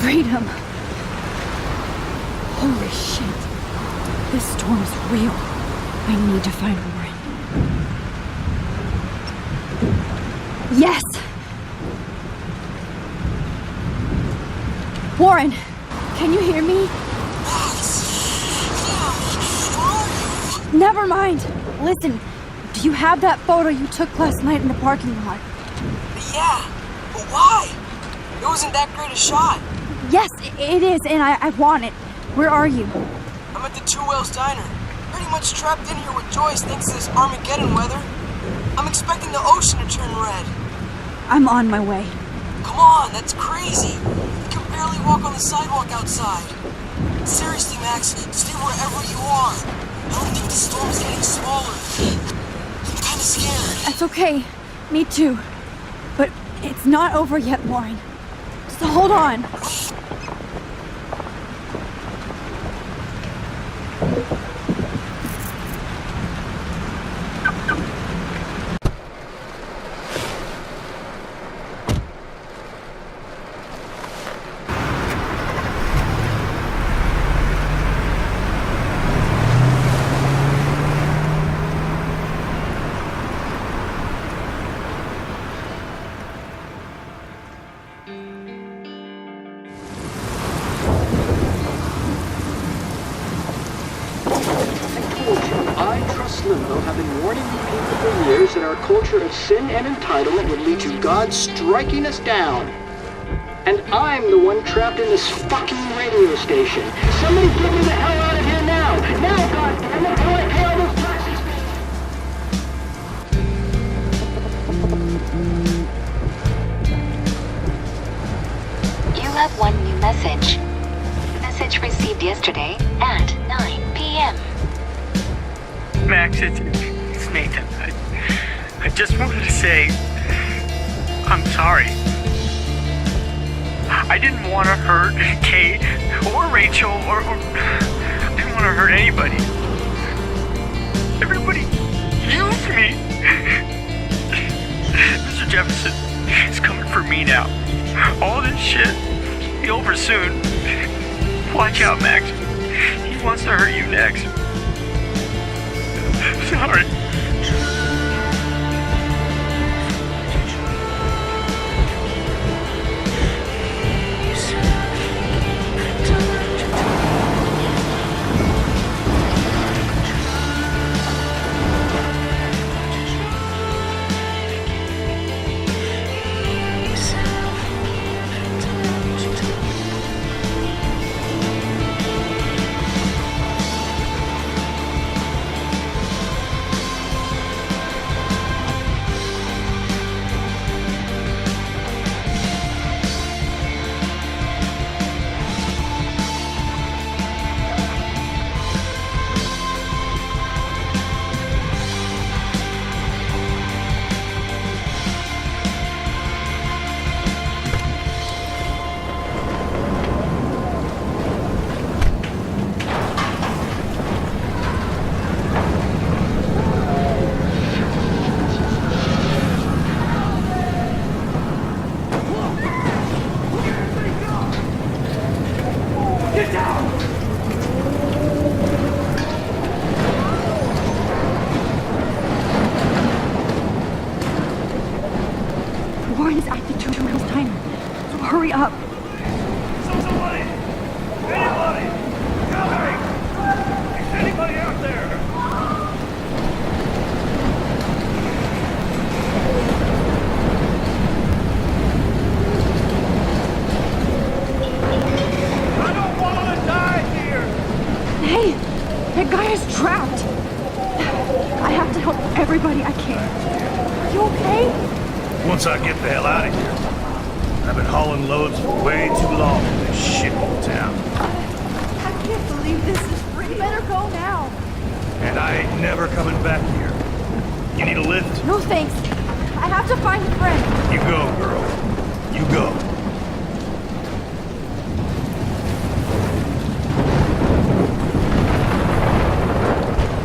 Freedom. Holy shit. This storm is real. I need to find Warren. Yes! Warren, can you hear me? Never mind. Listen, do you have that photo you took last night in the parking lot? Yeah. But why? It wasn't that great a shot. Yes, it is, and I want it. Where are you? I'm at the Two Whales Diner. Pretty much trapped in here with Joyce thanks to this Armageddon weather. I'm expecting the ocean to turn red. I'm on my way. Come on, that's crazy. You can barely walk on the sidewalk outside. Seriously, Max, stay wherever you are. I don't think the storm is getting smaller. I'm kind of scared. That's okay. Me too. But it's not over yet, Lauren. So hold on. That our culture of sin and entitlement would lead to God striking us down. And I'm the one trapped in this fucking radio station. Somebody get me the hell out of here now! Now, goddammit, how do I pay all those taxes? You have one new message. Message received yesterday at 9 p.m. Max, it's Nathan. I just wanted to say, I'm sorry. I didn't want to hurt Kate or Rachel or I didn't want to hurt anybody. Everybody used me. Mr. Jefferson is coming for me now. All this shit will be over soon. Watch out, Max. He wants to hurt you next. Sorry. Once I get the hell out of here. I've been hauling loads for way too long in this shithole town. I can't believe this is free. You better go now. And I ain't never coming back here. You need a lift? No thanks. I have to find a friend. You go, girl. You go.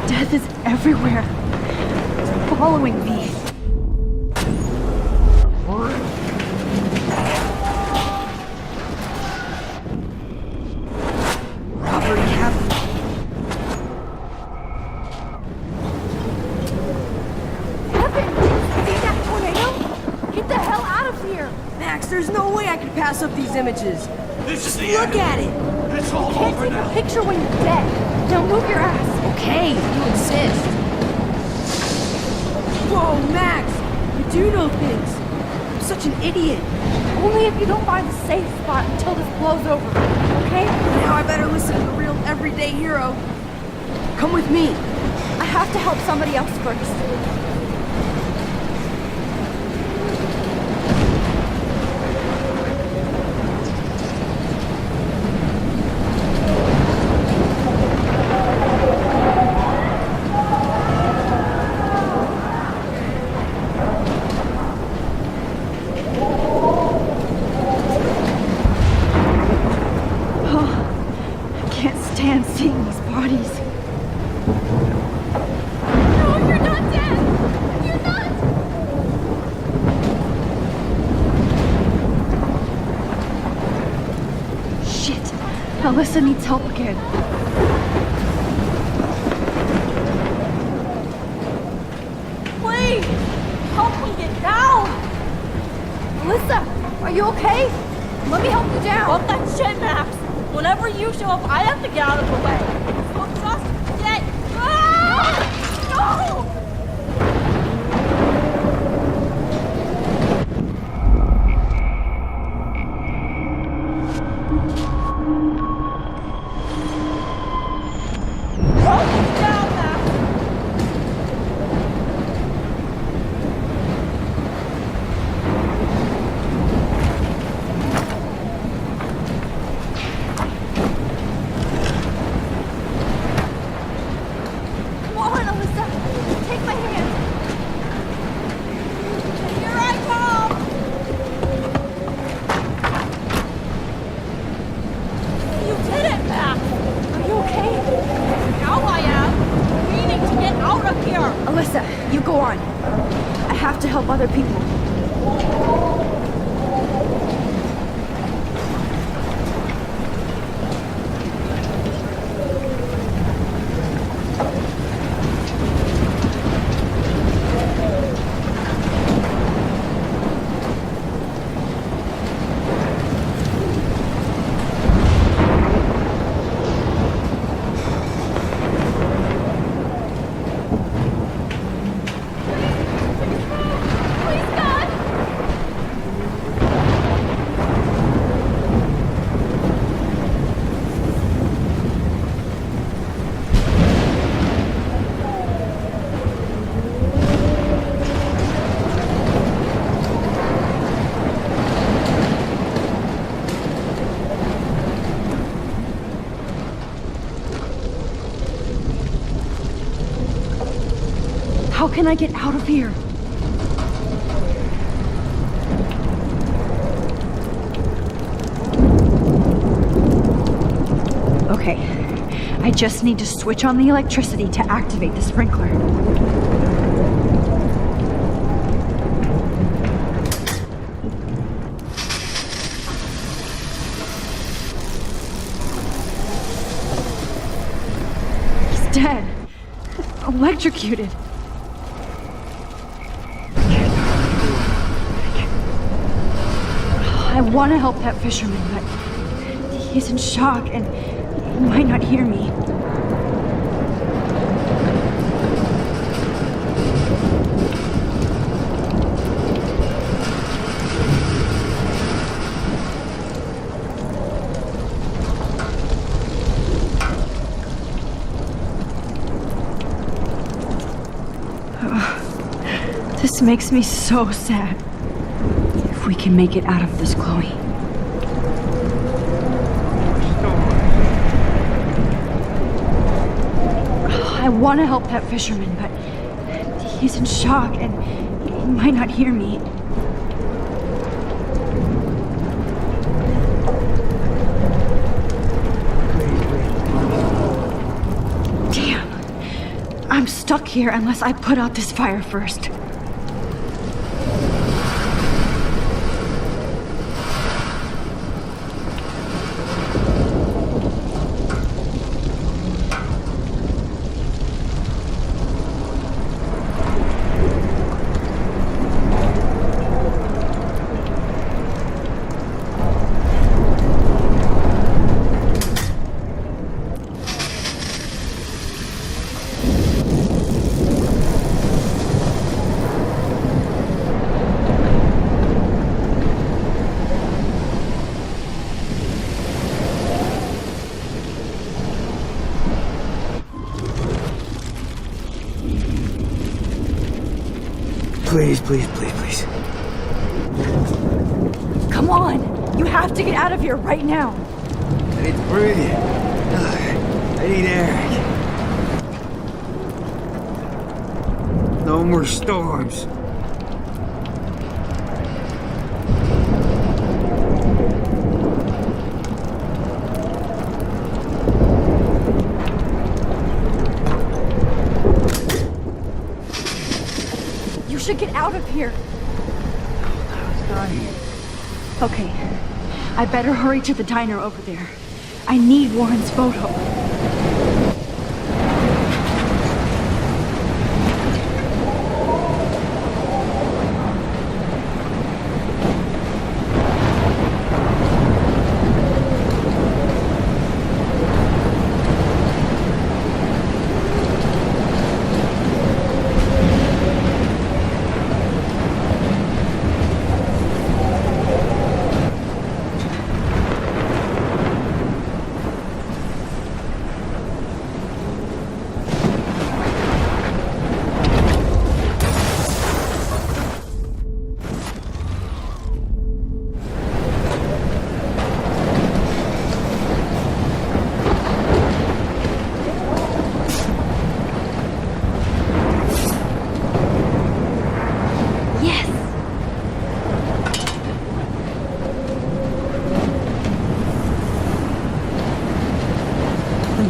Death is everywhere. It's following me. There's no way I could pass up these images. This is the Look end. at it. It's all Can't over take now. a picture when you're dead. Now move your ass. Okay, you insist. Whoa, Max, you do know things. I'm such an idiot. Only if you don't find a safe spot until this blows over, okay? Now I better listen to the real everyday hero. Come with me. I have to help somebody else first. Alyssa needs help again. Please! Help me get down! Alyssa, are you okay? Let me help you down. Fuck that shit, Max. Whenever you show up, I have to get out of the way. So just get... Ah! No! Other people. How can I get out of here? Okay, I just need to switch on the electricity to activate the sprinkler. He's dead. Electrocuted. I want to help that fisherman, but he's in shock and he might not hear me. This makes me so sad. If we can make it out of this, Chloe. I want to help that fisherman, but he's in shock and he might not hear me. Damn. I'm stuck here unless I put out this fire first. Please, please, please, please. Come on! You have to get out of here right now! I need to breathe. I need air. No more storms. You should get out of here! Okay, I better hurry to the diner over there. I need Warren's photo.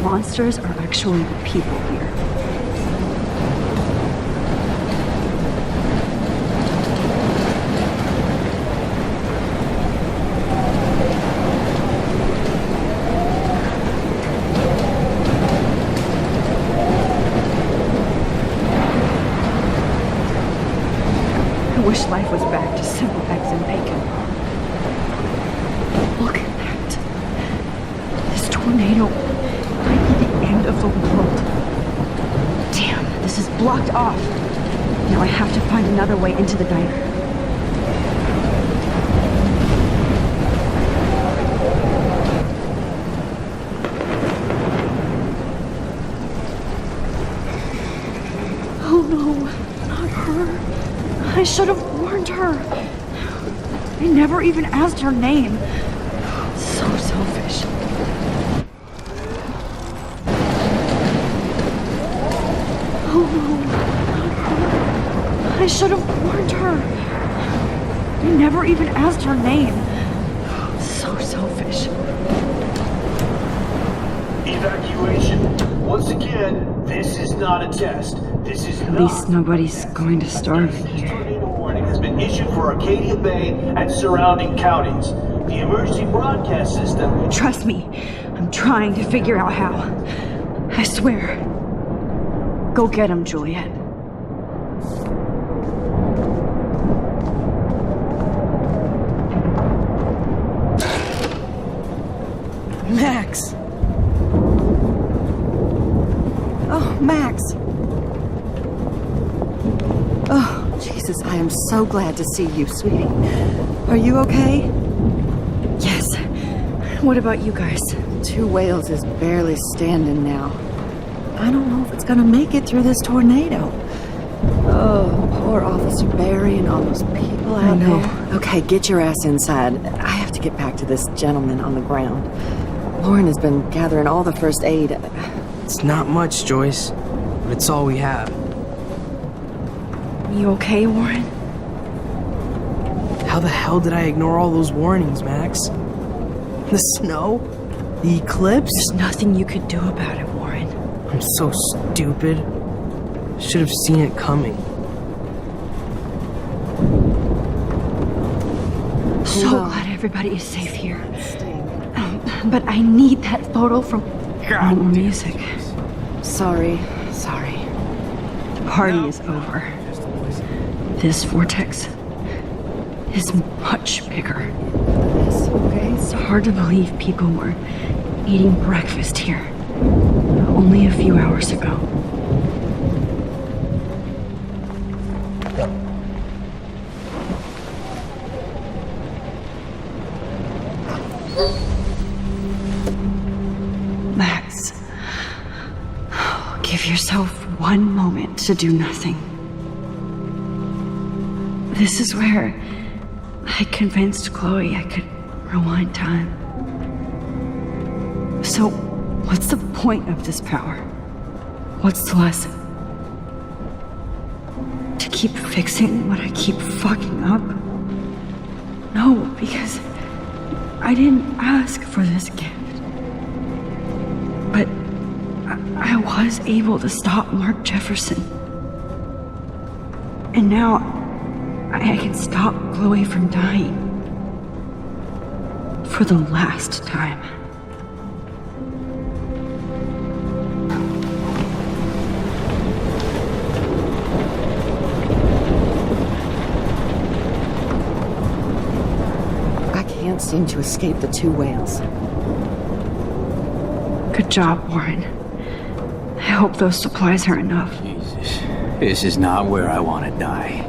Monsters are actually the people here. I wish life was back to simple eggs and bacon. Look at that. This tornado might be the end of the world. Damn, this is blocked off. Now I have to find another way into the diner. Oh no, not her. I should have warned her. I never even asked her name. So selfish. Oh no, not her. I should have warned her. I never even asked her name. So selfish. Evacuation. Once again, this is not a test. This is At least nobody's going to starve in here. Tornado warning has been issued for Arcadia Bay and surrounding counties. The emergency broadcast system. Trust me, I'm trying to figure out how. I swear. Go get him, Juliet. Max! Oh, Max! Oh, Jesus, I am so glad to see you, sweetie. Are you okay? Yes. What about you guys? 2 Whales is barely standing now. I don't know if it's gonna make it through this tornado. Oh, poor Officer Barry and all those people out there. Okay, get your ass inside. I have to get back to this gentleman on the ground. Lauren has been gathering all the first aid. It's not much, Joyce, but it's all we have. You okay, Warren? How the hell did I ignore all those warnings, Max? The snow? The eclipse? There's nothing you could do about it, Warren. I'm so stupid. Should have seen it coming. So glad everybody is safe here. But I need that photo from more music. Sorry. The party is over. This vortex is much bigger. It's hard to believe people were eating breakfast here only a few hours ago. Max, give yourself one moment to do nothing. This is where I convinced Chloe I could rewind time. So, what's the point of this power? What's the lesson? To keep fixing what I keep fucking up? No, because I didn't ask for this gift. But I was able to stop Mark Jefferson. And now I can stop Chloe from dying. For the last time. I can't seem to escape the two whales. Good job, Warren. I hope those supplies are enough. Jesus. This is not where I want to die.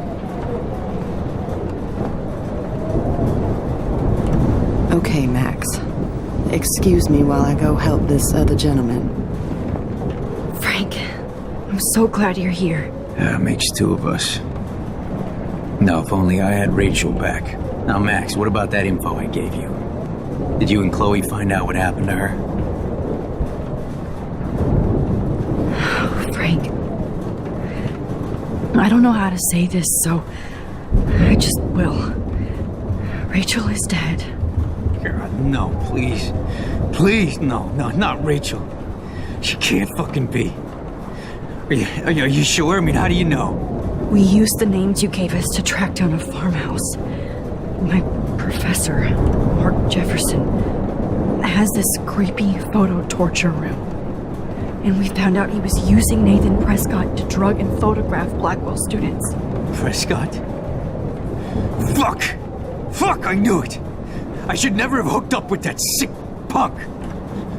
Okay, Max. Excuse me while I go help this other gentleman. Frank, I'm so glad you're here. Yeah, makes two of us. No, if only I had Rachel back. Now, Max, what about that info I gave you? Did you and Chloe find out what happened to her? Frank, I don't know how to say this, so I just will. Rachel is dead. God, no, please. Please, no, not Rachel. She can't fucking be. Are you sure? I mean, how do you know? We used the names you gave us to track down a farmhouse. My professor, Mark Jefferson, has this creepy photo torture room. And we found out he was using Nathan Prescott to drug and photograph Blackwell students. Prescott? Fuck, I knew it! I should never have hooked up with that sick punk.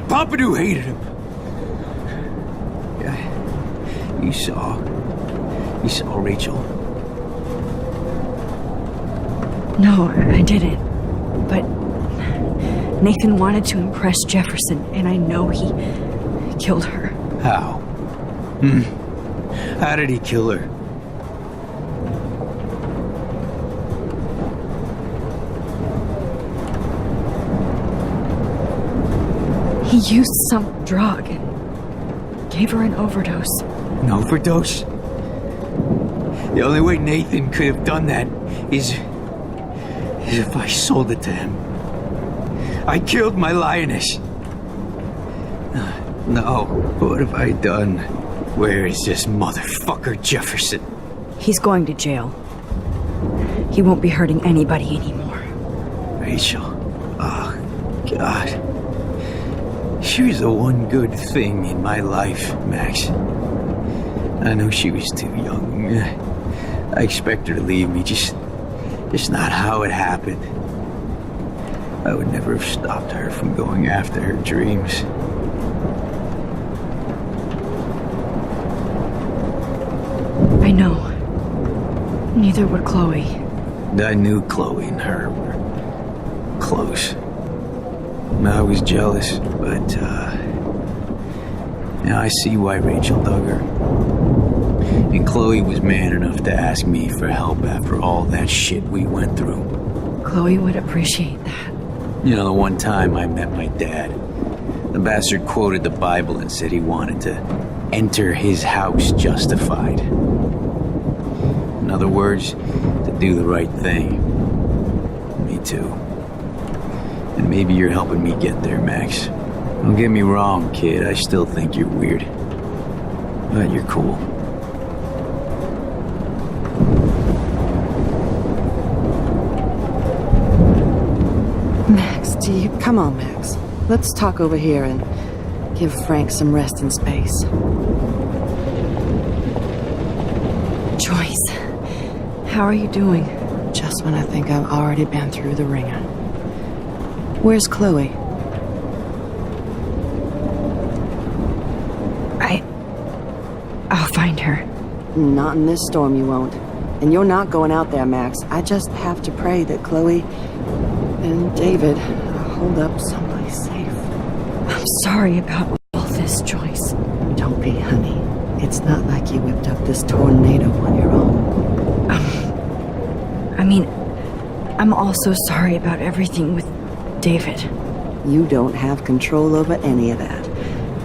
Pompidou hated him. Yeah, you saw Rachel. No, I didn't. But Nathan wanted to impress Jefferson, and I know he killed her. How? How did he kill her? He used some drug and gave her an overdose. An overdose? The only way Nathan could have done that is if I sold it to him. I killed my lioness. No, what have I done? Where is this motherfucker Jefferson? He's going to jail. He won't be hurting anybody anymore. Rachel. Oh, God. She was the one good thing in my life, Max. I know she was too young. I expect her to leave me, just not how it happened. I would never have stopped her from going after her dreams. I know. Neither would Chloe. I knew Chloe and her were close. I was jealous, but now I see why Rachel dug her. And Chloe was man enough to ask me for help after all that shit we went through. Chloe would appreciate that. You know, the one time I met my dad, the bastard quoted the Bible and said he wanted to enter his house justified. In other words, to do the right thing. Me too. And maybe you're helping me get there, Max. Don't get me wrong, kid. I still think you're weird. But you're cool. Max, come on, Max. Let's talk over here and give Frank some rest and space. Joyce, how are you doing? Just when I think I've already been through the ringer. Where's Chloe? I'll find her. Not in this storm, you won't. And you're not going out there, Max. I just have to pray that Chloe and David hold up someplace safe. I'm sorry about all this, Joyce. Don't be, honey. It's not like you whipped up this tornado on your own. I mean, I'm also sorry about everything with David. You don't have control over any of that.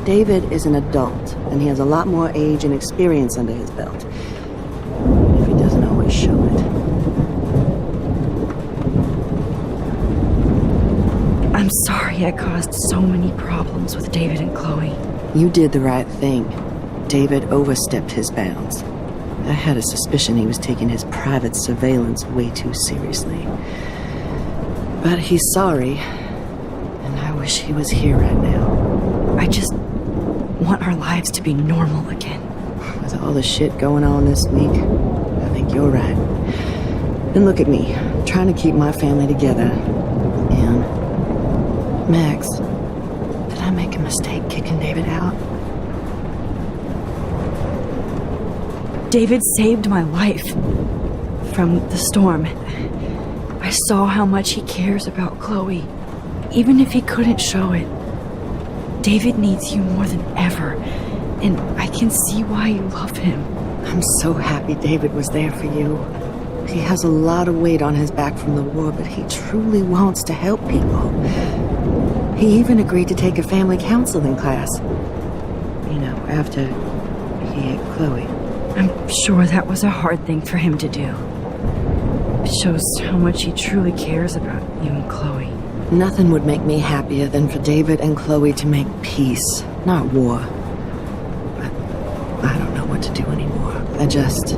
David is an adult, and he has a lot more age and experience under his belt. If he doesn't always show it. I'm sorry I caused so many problems with David and Chloe. You did the right thing. David overstepped his bounds. I had a suspicion he was taking his private surveillance way too seriously. But he's sorry, and I wish he was here right now. I just want our lives to be normal again. With all the shit going on this week, I think you're right. And look at me, trying to keep my family together. And Max, did I make a mistake kicking David out? David saved my life from the storm. I saw how much he cares about Chloe, even if he couldn't show it. David needs you more than ever, and I can see why you love him. I'm so happy David was there for you. He has a lot of weight on his back from the war, but he truly wants to help people. He even agreed to take a family counseling class. You know, after he hit Chloe. I'm sure that was a hard thing for him to do. It shows how much he truly cares about you and Chloe. Nothing would make me happier than for David and Chloe to make peace, not war. But I don't know what to do anymore. I just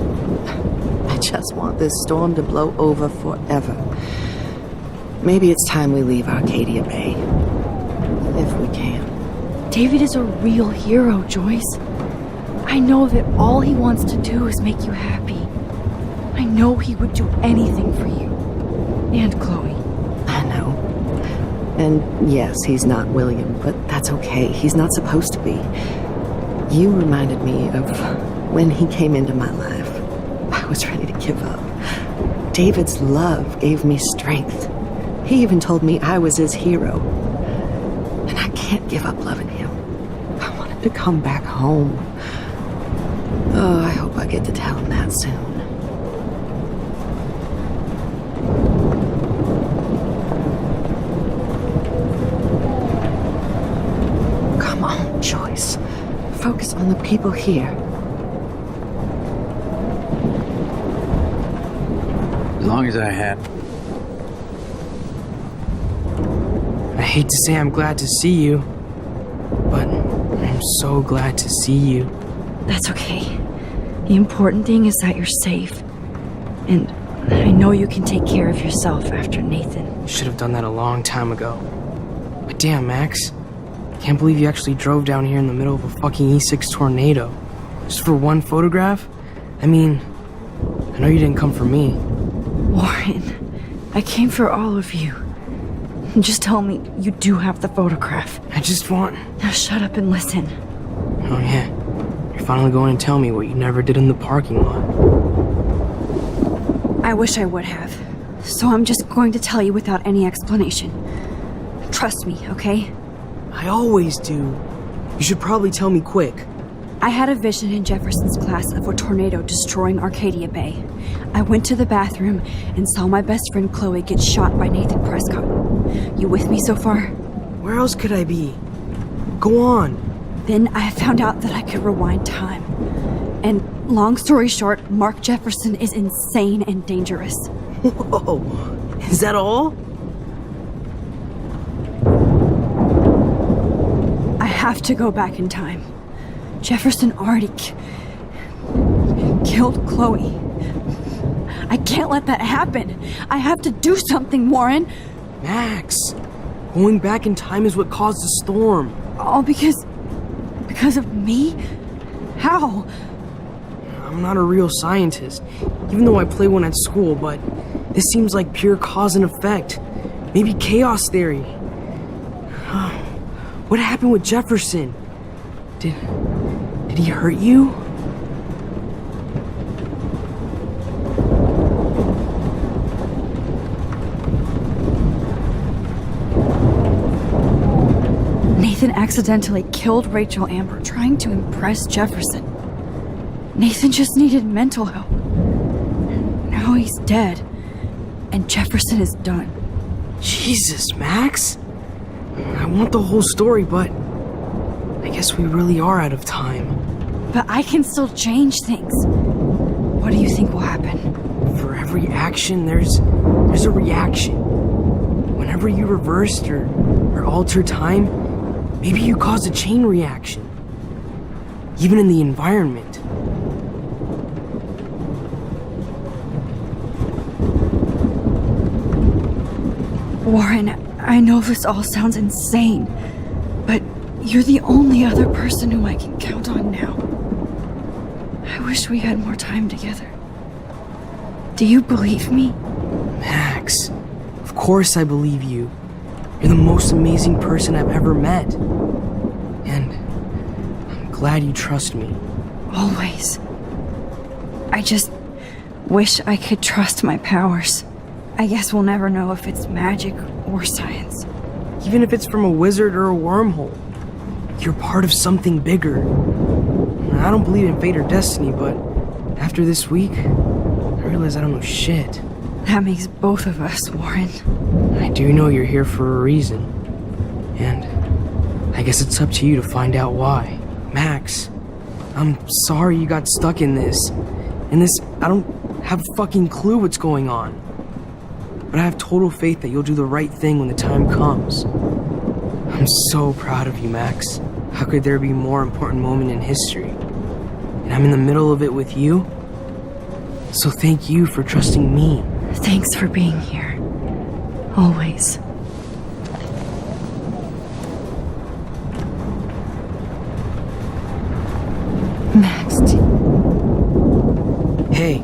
want this storm to blow over forever. Maybe it's time we leave Arcadia Bay. If we can. David is a real hero, Joyce. I know that all he wants to do is make you happy. I know he would do anything for you. And Chloe. I know. And yes, he's not William, but that's okay. He's not supposed to be. You reminded me of when he came into my life. I was ready to give up. David's love gave me strength. He even told me I was his hero. And I can't give up loving him. I want him to come back home. Oh, I hope I get to tell him that soon. Come on, Joyce. Focus on the people here. As long as I have. I hate to say I'm glad to see you, but I'm so glad to see you. That's okay. The important thing is that you're safe. And I know you can take care of yourself after Nathan. Should have done that a long time ago. But damn, Max. Can't believe you actually drove down here in the middle of a fucking E6 tornado. Just for one photograph? I mean, I know you didn't come for me. Warren, I came for all of you. Just tell me you do have the photograph. I just want... Now shut up and listen. Oh yeah. You're finally going to tell me what you never did in the parking lot. I wish I would have. So I'm just going to tell you without any explanation. Trust me, okay? I always do. You should probably tell me quick. I had a vision in Jefferson's class of a tornado destroying Arcadia Bay. I went to the bathroom and saw my best friend Chloe get shot by Nathan Prescott. You with me so far? Where else could I be? Go on. Then I found out that I could rewind time. And long story short, Mark Jefferson is insane and dangerous. Whoa, is that all? I have to go back in time. Jefferson already killed Chloe. I can't let that happen. I have to do something, Warren. Max, going back in time is what caused the storm. All because of me? How? I'm not a real scientist, even though I play one at school, but this seems like pure cause and effect. Maybe chaos theory. What happened with Jefferson? Did he hurt you? Nathan accidentally killed Rachel Amber trying to impress Jefferson. Nathan just needed mental help. Now he's dead, and Jefferson is done. Jesus, Max. I want the whole story, but I guess we really are out of time. But I can still change things. What do you think will happen? For every action, there's a reaction. Whenever you reversed or alter time, maybe you caused a chain reaction. Even in the environment. Warren, I know this all sounds insane, but you're the only other person who I can count on now. I wish we had more time together. Do you believe me? Max, of course I believe you. You're the most amazing person I've ever met. And I'm glad you trust me. Always. I just wish I could trust my powers. I guess we'll never know if it's magic or science. Even if it's from a wizard or a wormhole, you're part of something bigger. I don't believe in fate or destiny, but after this week, I realize I don't know shit. That makes both of us, Warren. I do know you're here for a reason. And I guess it's up to you to find out why. Max, I'm sorry you got stuck in this. I don't have a fucking clue what's going on. But I have total faith that you'll do the right thing when the time comes. I'm so proud of you, Max. How could there be a more important moment in history? And I'm in the middle of it with you. So thank you for trusting me. Thanks for being here. Always. Max. Hey.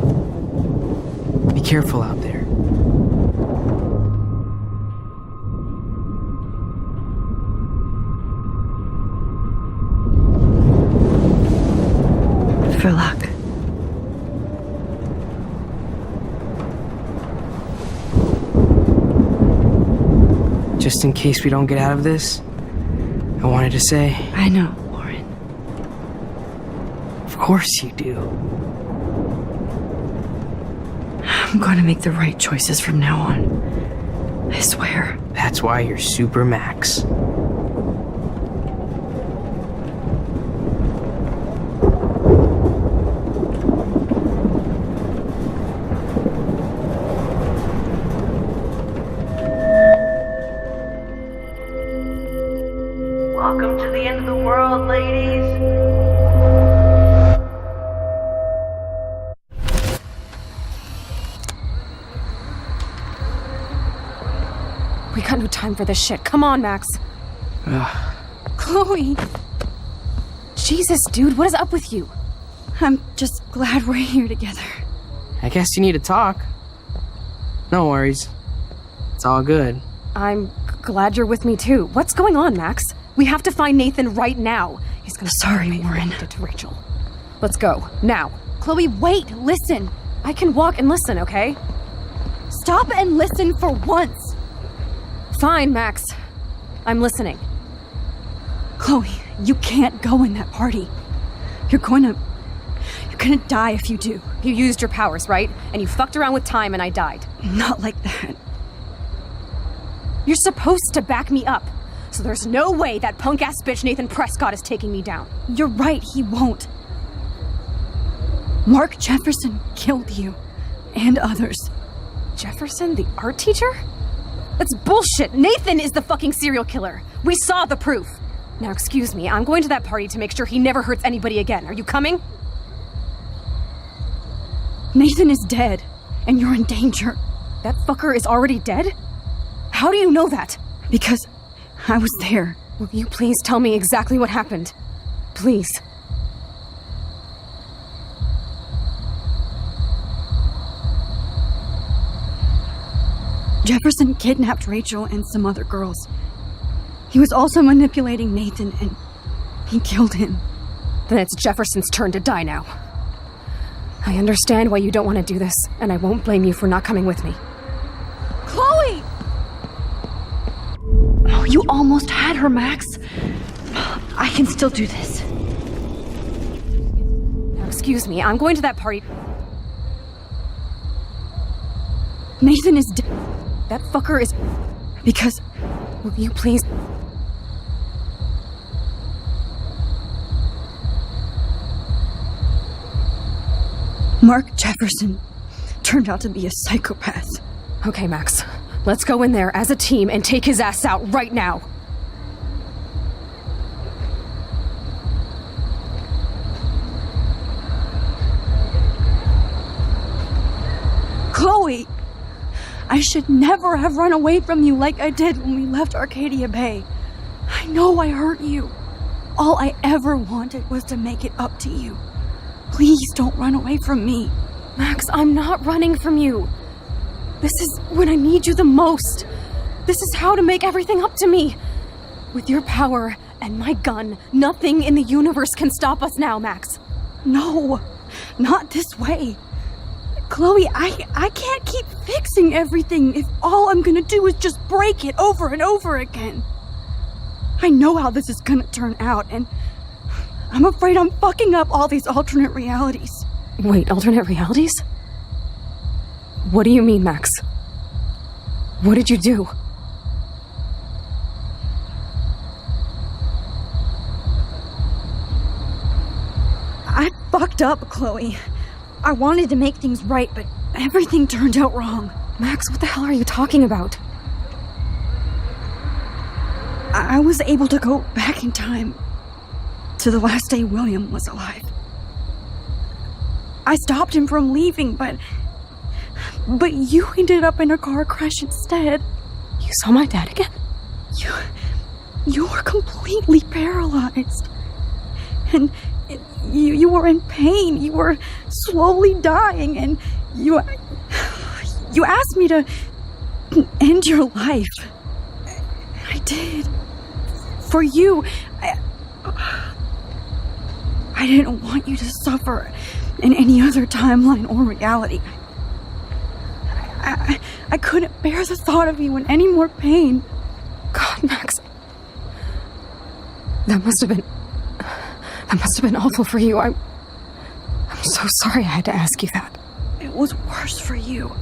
Be careful out there. For luck. Just in case we don't get out of this, I wanted to say... I know, Warren. Of course you do. I'm going to make the right choices from now on. I swear. That's why you're Super Max. Welcome to the end of the world, ladies. We got no time for this shit. Come on, Max. Chloe! Jesus, dude, what is up with you? I'm just glad we're here together. I guess you need to talk. No worries. It's all good. I'm glad you're with me too. What's going on, Max? We have to find Nathan right now. He's gonna Sorry, Warren. To Rachel. Let's go, now. Chloe, wait, listen. I can walk and listen, okay? Stop and listen for once. Fine, Max. I'm listening. Chloe, you can't go in that party. You're gonna die if you do. You used your powers, right? And you fucked around with time and I died. Not like that. You're supposed to back me up. So there's no way that punk-ass bitch Nathan Prescott is taking me down. You're right, he won't. Mark Jefferson killed you. And others. Jefferson, the art teacher? That's bullshit! Nathan is the fucking serial killer! We saw the proof! Now excuse me, I'm going to that party to make sure he never hurts anybody again. Are you coming? Nathan is dead, and you're in danger. That fucker is already dead? How do you know that? Because I was there. Will you please tell me exactly what happened? Please. Jefferson kidnapped Rachel and some other girls. He was also manipulating Nathan, and he killed him. Then it's Jefferson's turn to die now. I understand why you don't want to do this, and I won't blame you for not coming with me. Chloe! Oh, you almost had her, Max. I can still do this. Now, excuse me, I'm going to that party. Nathan is dead. That fucker is... Because... Will you please... Mark Jefferson turned out to be a psychopath. Okay, Max. Let's go in there as a team and take his ass out right now. Chloe! I should never have run away from you like I did when we left Arcadia Bay. I know I hurt you. All I ever wanted was to make it up to you. Please don't run away from me. Max, I'm not running from you. This is when I need you the most. This is how to make everything up to me. With your power and my gun, nothing in the universe can stop us now, Max. No, not this way. Chloe, I can't keep fixing everything if all I'm gonna do is just break it over and over again. I know how this is gonna turn out, and I'm afraid I'm fucking up all these alternate realities. Wait, alternate realities? What do you mean, Max? What did you do? I fucked up, Chloe. I wanted to make things right, but everything turned out wrong. Max, what the hell are you talking about? I was able to go back in time to the last day William was alive. I stopped him from leaving, but you ended up in a car crash instead. You saw my dad again? You were completely paralyzed. And you were in pain. You were slowly dying, and you asked me to end your life. I did. For you. I didn't want you to suffer in any other timeline or reality. I couldn't bear the thought of you in any more pain. God, Max. That must have been awful for you. I'm so sorry I had to ask you that. It was worse for you.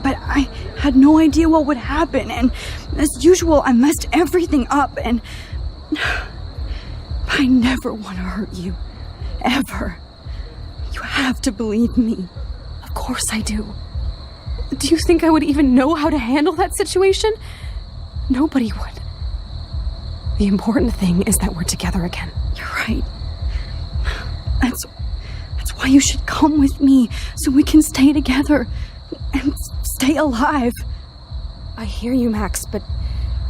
But I had no idea what would happen, and as usual, I messed everything up, and I never want to hurt you. Ever. You have to believe me. Of course I do. Do you think I would even know how to handle that situation? Nobody would. The important thing is that we're together again. You're right. That's why you should come with me, so we can stay together and stay alive. I hear you, Max, but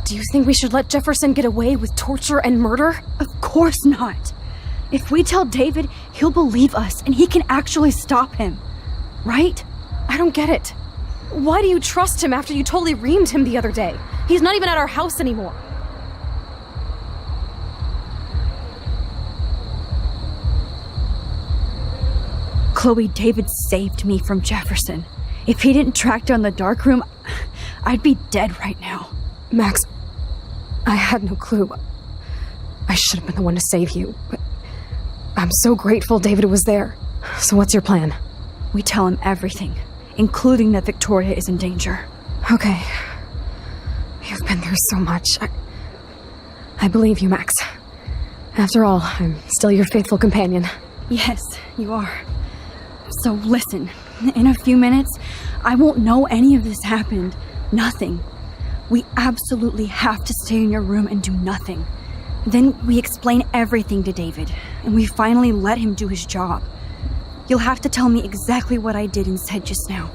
do you think we should let Jefferson get away with torture and murder? Of course not. If we tell David, he'll believe us, and he can actually stop him. Right? I don't get it. Why do you trust him after you totally reamed him the other day? He's not even at our house anymore. Chloe, David saved me from Jefferson. If he didn't track down the darkroom, I'd be dead right now. Max, I had no clue. I should have been the one to save you, but I'm so grateful David was there. So what's your plan? We tell him everything, including that Victoria is in danger. Okay. You've been through so much. I believe you, Max. After all, I'm still your faithful companion. Yes, you are. So listen, in a few minutes, I won't know any of this happened. Nothing. We absolutely have to stay in your room and do nothing. Then we explain everything to David, and we finally let him do his job. You'll have to tell me exactly what I did and said just now.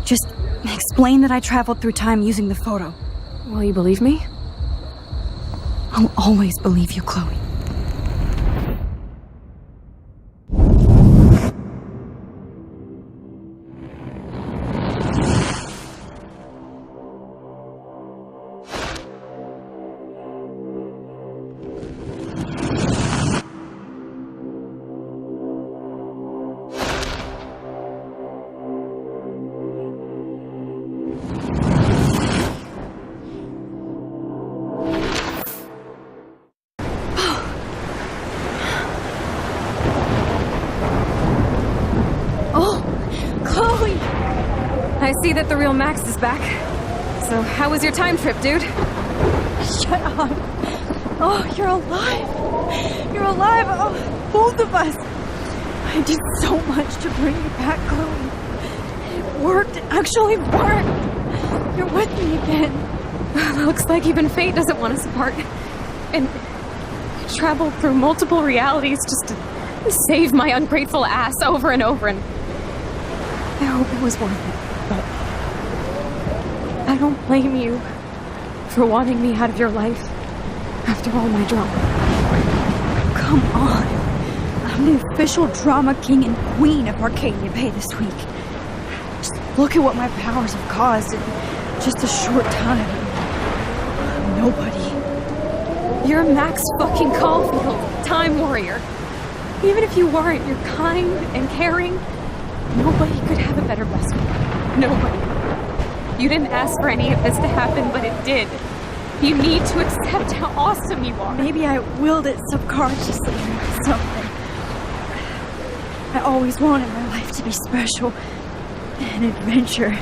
Just explain that I traveled through time using the photo. Will you believe me? I'll always believe you, Chloe. I see that the real Max is back. So, how was your time trip, dude? Shut up. Oh, you're alive. You're alive. Oh, both of us. I did so much to bring you back, Chloe. It worked. It actually worked. You're with me again. Looks like even fate doesn't want us apart. And I traveled through multiple realities just to save my ungrateful ass over and over, and I hope it was worth it. But I don't blame you for wanting me out of your life after all my drama. Come on. I'm the official drama king and queen of Arcadia Bay this week. Just look at what my powers have caused in just a short time. I'm nobody. You're Max fucking Caulfield, Time Warrior. Even if you weren't, you're kind and caring. Nobody could have a better best friend. Nobody. You didn't ask for any of this to happen, but it did. You need to accept how awesome you are. Maybe I willed it subconsciously or something. I always wanted my life to be special. An adventure.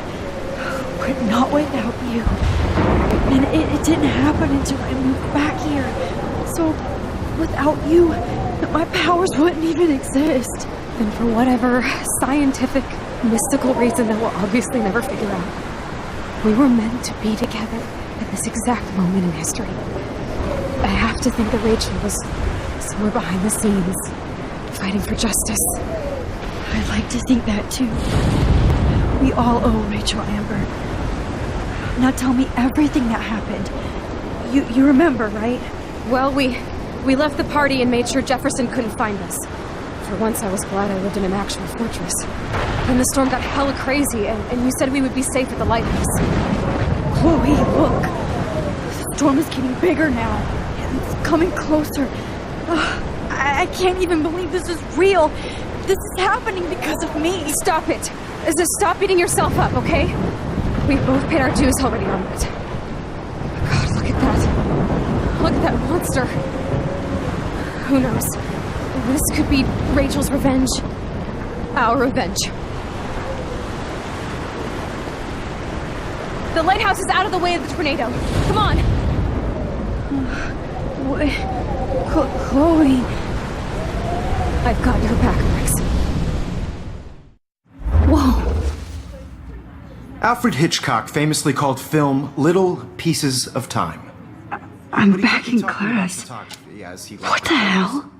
But not without you. And it didn't happen until I moved back here. So, without you, my powers wouldn't even exist. And for whatever scientific, mystical reason that we'll obviously never figure out, we were meant to be together at this exact moment in history. I have to think that Rachel was somewhere behind the scenes, fighting for justice. I'd like to think that too. We all owe Rachel Amber. Now tell me everything that happened. You remember, right? Well, we left the party and made sure Jefferson couldn't find us. For once, I was glad I lived in an actual fortress. Then the storm got hella crazy, and you said we would be safe at the lighthouse. Chloe, look! The storm is getting bigger now. It's coming closer. I can't even believe this is real. This is happening because of me. Stop it. Just stop beating yourself up, okay? We've both paid our dues already on it. God, look at that. Look at that monster. Who knows? This could be Rachel's revenge. Our revenge. The lighthouse is out of the way of the tornado. Come on! Chloe... I've got your back, Max. Whoa! Alfred Hitchcock famously called film little pieces of time. I'm back in class. What the hell?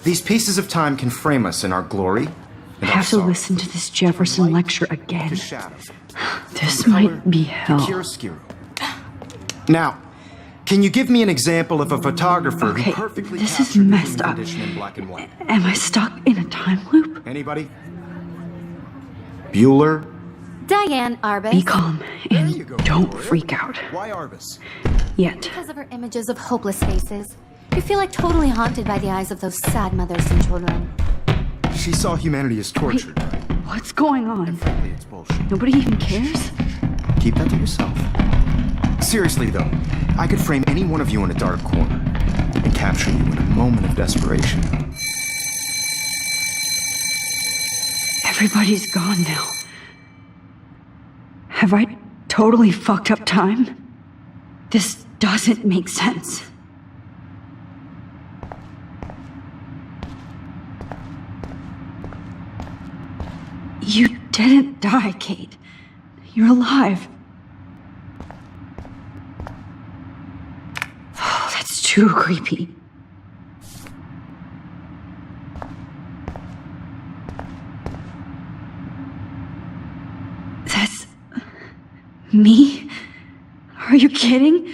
These pieces of time can frame us in our glory. I have to listen to this Jefferson lecture again. This might be hell. Now, can you give me an example of a photographer who perfectly this is captured the messed human up. condition in black and white? Am I stuck in a time loop? Anybody? Bueller? Diane Arbus. Be calm and don't freak out. Why Arbus? Yet. Because of her images of hopeless faces. You feel like totally haunted by the eyes of those sad mothers and children. She saw humanity as tortured. What's going on? Frankly, it's bullshit. Nobody even cares? Keep that to yourself. Seriously, though, I could frame any one of you in a dark corner and capture you in a moment of desperation. Everybody's gone now. Have I totally fucked up time? This doesn't make sense. You didn't die, Kate. You're alive. Oh, that's too creepy. That's... me? Are you kidding?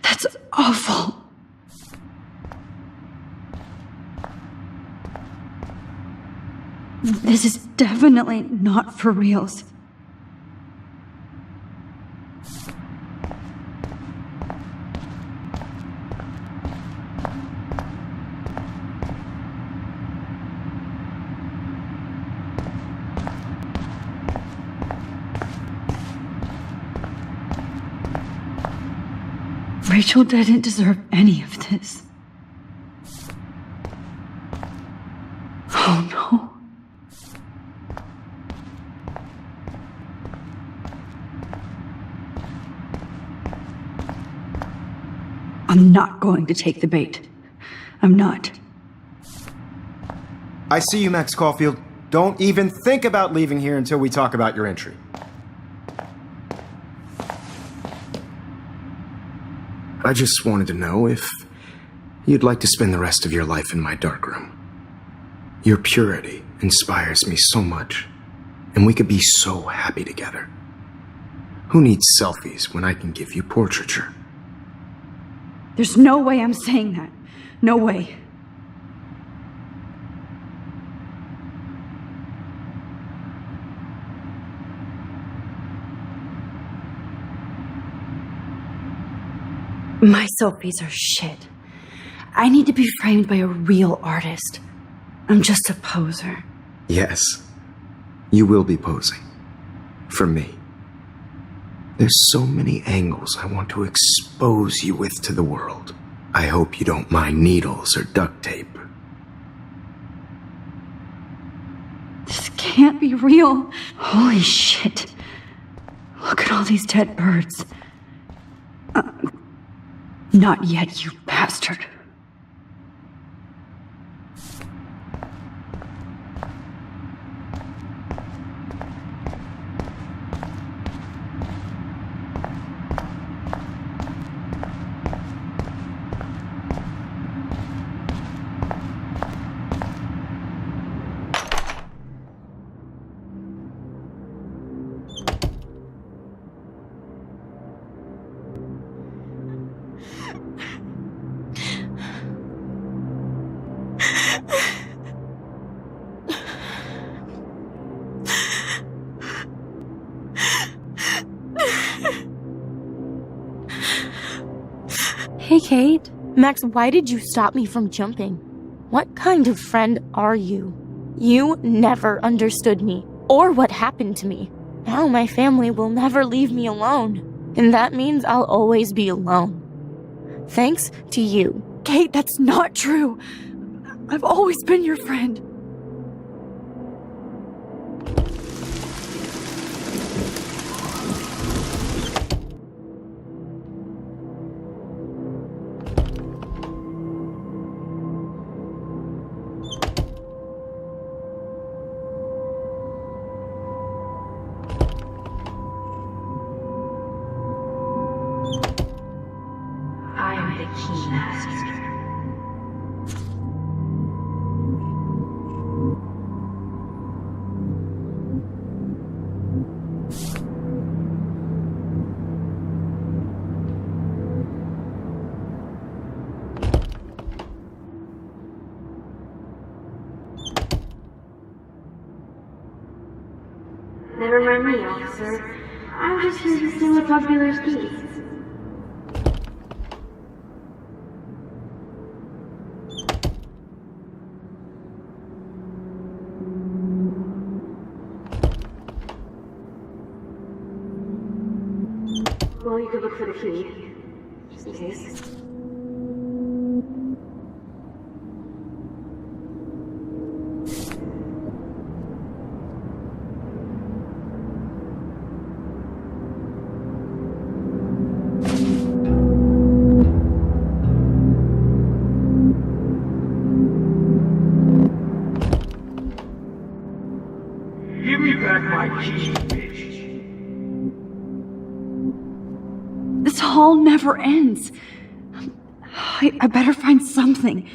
That's awful. This is definitely not for reals. Rachel didn't deserve any of this. Oh no. I'm not going to take the bait. I'm not. I see you, Max Caulfield. Don't even think about leaving here until we talk about your entry. I just wanted to know if you'd like to spend the rest of your life in my darkroom. Your purity inspires me so much, and we could be so happy together. Who needs selfies when I can give you portraiture? There's no way I'm saying that. No way. My selfies are shit. I need to be framed by a real artist. I'm just a poser. Yes, you will be posing. For me. There's so many angles I want to expose you with to the world. I hope you don't mind needles or duct tape. This can't be real. Holy shit. Look at all these dead birds. Not yet, you bastard. Hey, Kate. Max, why did you stop me from jumping? What kind of friend are you? You never understood me, or what happened to me. Now my family will never leave me alone, and that means I'll always be alone. Thanks to you. Kate, that's not true. I've always been your friend. Never mind me, officer. I'm just here to steal a popular's keys. Well, you could look for the key, just in case. Give me back my key, bitch. This hall never ends. I better find something.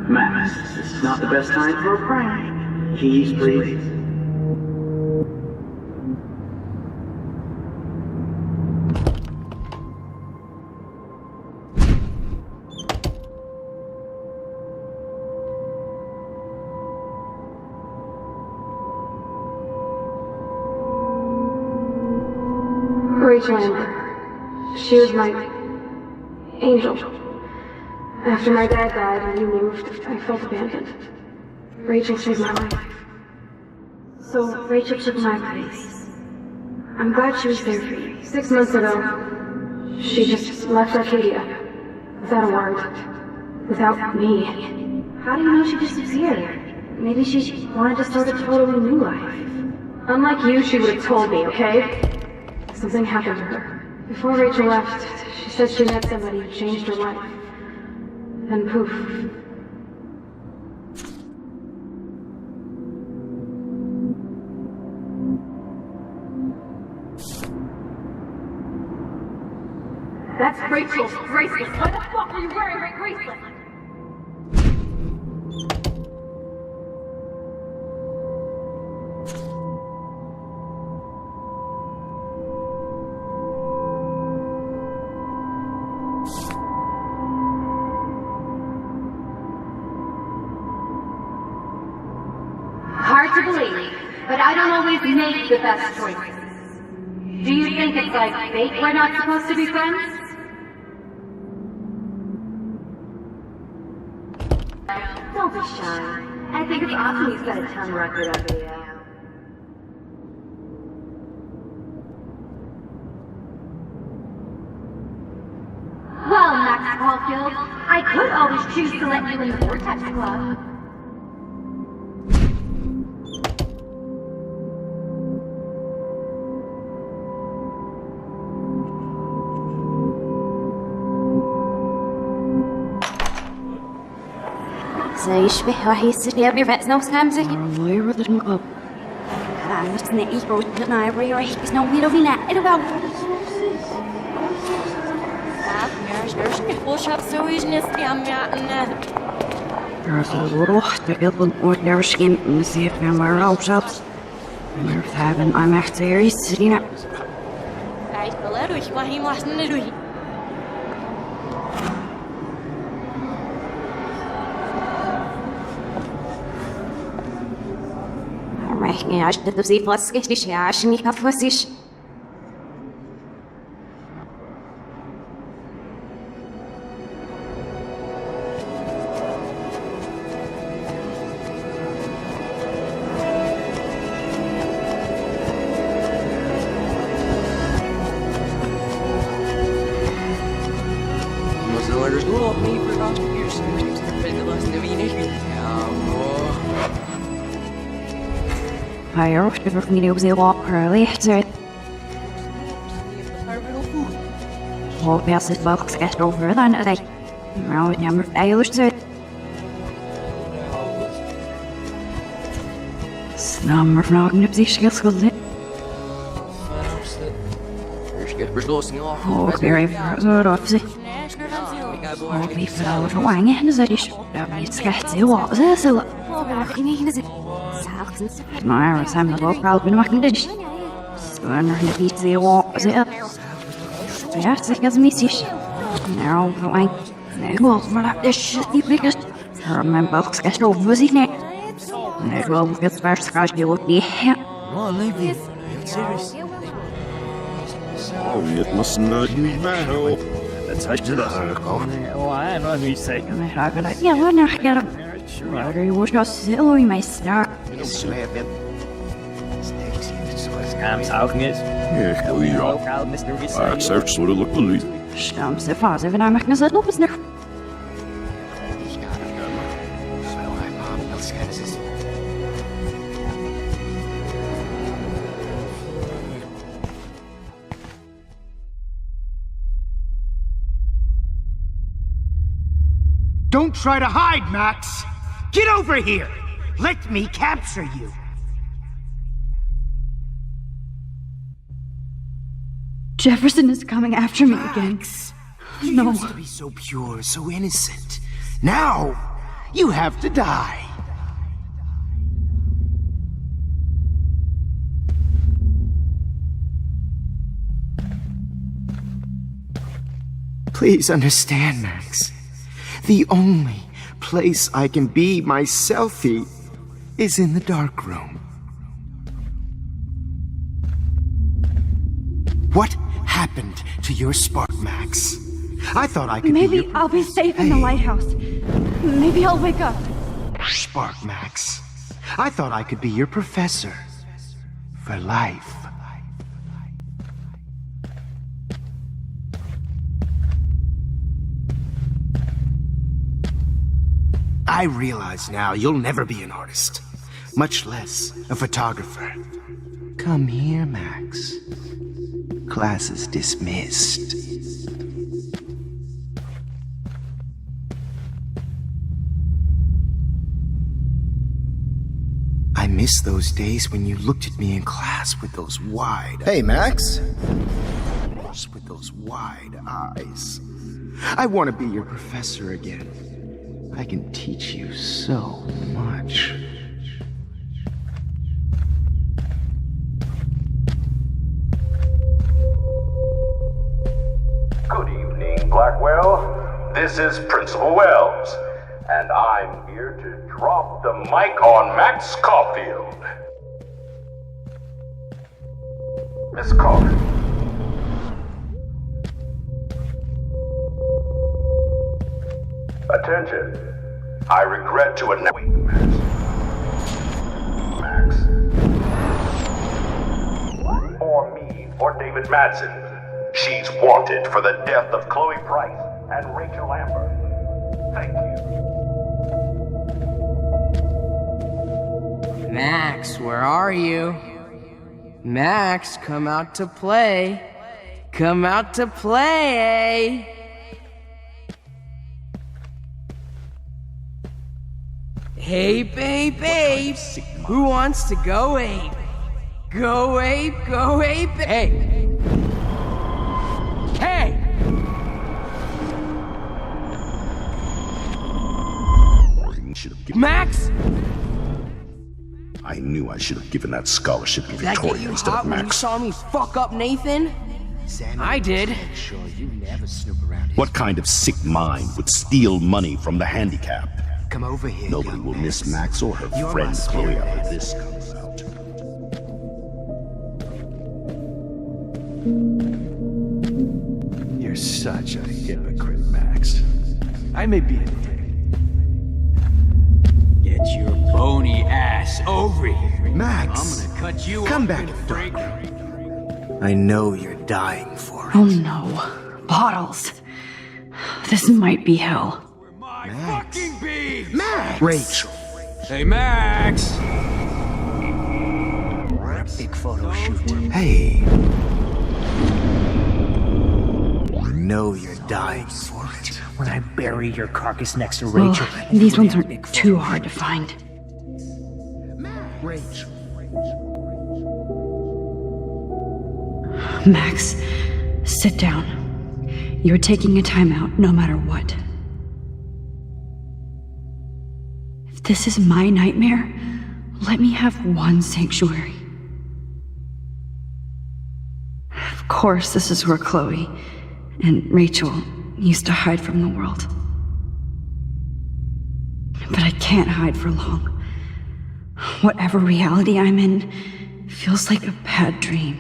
Max, this is not the best time for a prank. Keys, please. Rachel Amber. She was my angel. After my dad died and you moved, I felt abandoned. Rachel saved my life. So Rachel took my place. I'm glad she was there for you. 6 months ago, she just left Arcadia. Without a word. Without me. How do you know she disappeared? Maybe she wanted to start a totally new life. Unlike you, she would have told me, okay? Something happened to her. Before Rachel left, she said she met somebody who changed her life. And poof. That's Rachel's bracelet. Why the fuck are you wearing my bracelet? Hard to believe, but I don't always make the best choices. Do you think it's like fate we're not supposed to be friends? Don't be shy. I think it's awesome you set a ton record on video. Well, Max Caulfield, I could always choose to let you in the Vortex Club. يشبه راح يستشفي بيرفع نفس خمسة الله يرضى المقاب أنا نفس نعيش بوجودنا يبري راح يسنو بيلو فينا إلو الروح تقبل ودرشين نسيف من مرة وشابس مرتابن I'm actually سرينا عايش بلاروش وهي محسن نروي يعني عشان تدوسي فلسكش عشان يكفوسيش I wrote it for me to be walk early, so all past this box get over then I now number Irish so number from the position school it oh very sort of see oh be flower wang and is that is it's got to what is so maar we zijn er ook al binnen maken dus wanneer je iets heel op zit ja zeg als missies nou gewoon nee wel maar dat is niet lekker mijn box is over zich nee nee wel het was graag je ook niet No, leave you. Serious. Oh, it must not be bad. Let's touch to the heart. Oh, I know you say. ja wanneer ga je waar je wordt als heel in mijn straat Scams houden is. Ja, ik wil hier al. Ik zeg zo dat lukt niet. Stam se fase, wenn ich nicht so bis nicht. Don't try to hide, Max! Get over here! Let me capture you! Jefferson is coming after me again. You No. used to be so pure, so innocent. Now, you have to die. Please understand, Max. The only place I can be my selfie is in the dark room. What happened to your spark, Max? I thought I could be Maybe your... I'll be safe in the lighthouse. Maybe I'll wake up. Spark, Max. I thought I could be your professor. For life. I realize now you'll never be an artist, much less a photographer. Come here, Max. Class is dismissed. I miss those days when you looked at me in class with those wide... Hey, Max. With those wide eyes. I want to be your professor again. I can teach you so much. Good evening, Blackwell. This is Principal Wells, and I'm here to drop the mic on Max Caulfield. Miss Caulfield. Attention. I regret to announce... Wait, Max. Or me, or David Madsen. She's wanted for the death of Chloe Price and Rachel Amber. Thank you. Max, where are you? Max, come out to play. Come out to play, eh? Hey, babe, who wants to go ape? Go ape, hey! Hey! Max! I knew I should have given that scholarship to Did that get Victoria you instead hot of when you Max. saw me fuck up Nathan? I did. Sure you never snoop around his... What kind of sick mind would steal money from the handicapped? Come over here. Nobody will miss Max or her You're friend my Chloe spirit after animal. this comes out. You're such a hypocrite, Max. I may be a dick. Get your bony ass over here. Max, I'm gonna cut you come up back and and break. I know you're dying for it. Oh no. Bottles. This might be hell. Max. Beef. Max! Rachel. Hey, Max! Big photo shoot. Hey. I know you're dying for it. When I bury your carcass next to Well, Rachel. these ones aren't too hard to find. Rachel. Max, sit down. You're taking a timeout no matter what. If this is my nightmare, let me have one sanctuary. Of course, this is where Chloe and Rachel used to hide from the world. But I can't hide for long. Whatever reality I'm in feels like a bad dream.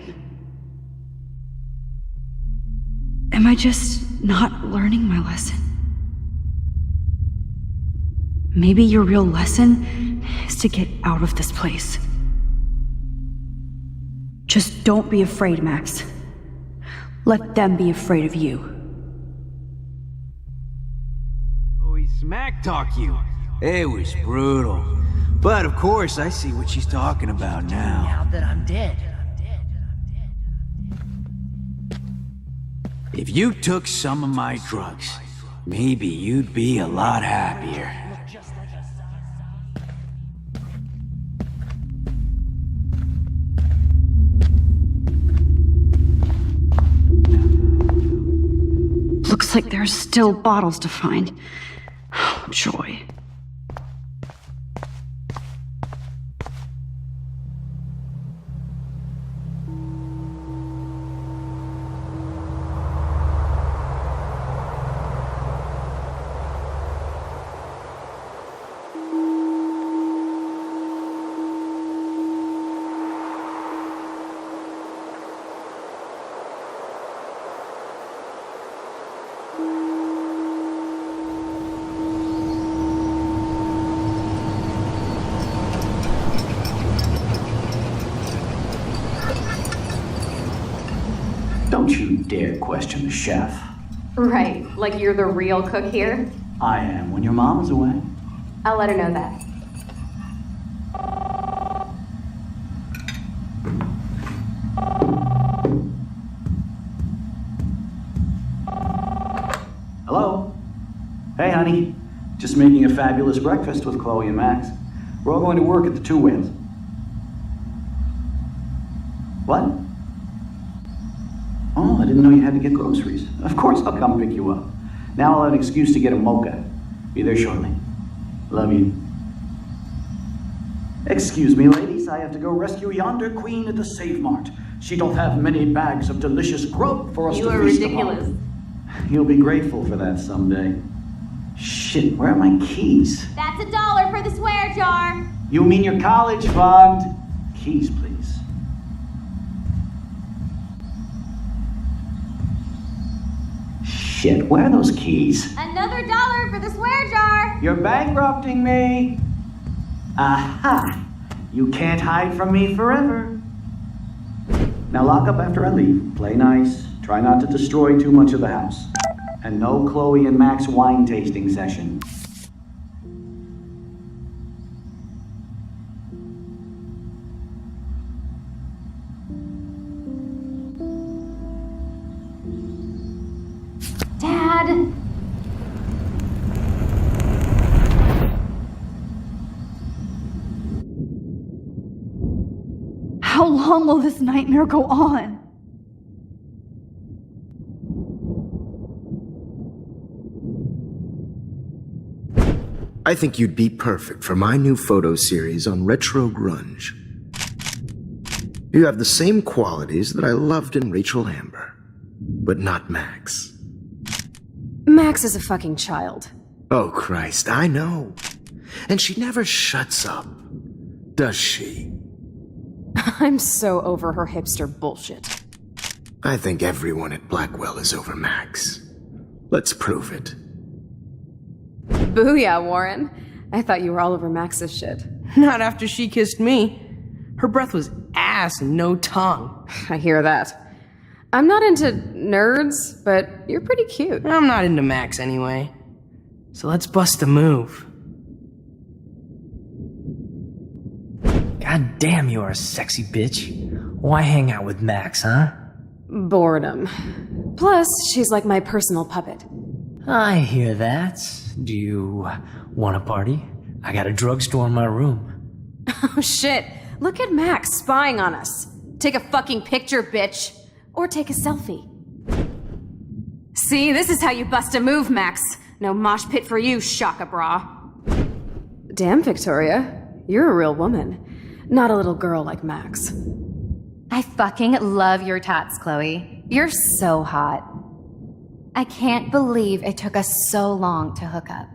Am I just not learning my lesson? Maybe your real lesson is to get out of this place. Just don't be afraid, Max. Let them be afraid of you. Oh, he smack talk you. It was brutal. But of course, I see what she's talking about now. Now that I'm dead. If you took some of my drugs, maybe you'd be a lot happier. Looks like there's still bottles to find. Oh, joy. Don't you dare question the chef. Right, like you're the real cook here? I am when your mom's away. I'll let her know that. Hello? Hey, honey. Just making a fabulous breakfast with Chloe and Max. We're all going to work at the Two Whales. What? Oh, I didn't know you had to get groceries. Of course I'll come pick you up. Now I'll have an excuse to get a mocha. Be there shortly. Love you. Excuse me, ladies. I have to go rescue yonder queen at the Save Mart. She doth have many bags of delicious grub for us to feast upon. You'll be grateful for that someday. Shit, where are my keys? That's $1 for the swear jar. You mean your college fund? Keys, please. Shit, where are those keys? Another $1 for the swear jar. You're bankrupting me. Aha! You can't hide from me forever. Now lock up after I leave. Play nice. Try not to destroy too much of the house. And no Chloe and Max wine tasting session. Dad. How long will this nightmare go on? I think you'd be perfect for my new photo series on retro grunge. You have the same qualities that I loved in Rachel Amber, but not Max. Max is a fucking child. Oh, Christ, I know. And she never shuts up, does she? I'm so over her hipster bullshit. I think everyone at Blackwell is over Max. Let's prove it. Booyah, Warren. I thought you were all over Max's shit. Not after she kissed me. Her breath was ass and no tongue. I hear that. I'm not into nerds, but you're pretty cute. I'm not into Max anyway. So let's bust a move. God damn, you're a sexy bitch. Why hang out with Max, huh? Boredom. Plus, she's like my personal puppet. I hear that. Do you want a party? I got a drugstore in my room. Oh shit. Look at Max spying on us. Take a fucking picture, bitch. Or take a selfie. See, this is how you bust a move, Max. No mosh pit for you, Shaka Bra. Damn, Victoria. You're a real woman. Not a little girl like Max. I fucking love your tats, Chloe. You're so hot. I can't believe it took us so long to hook up.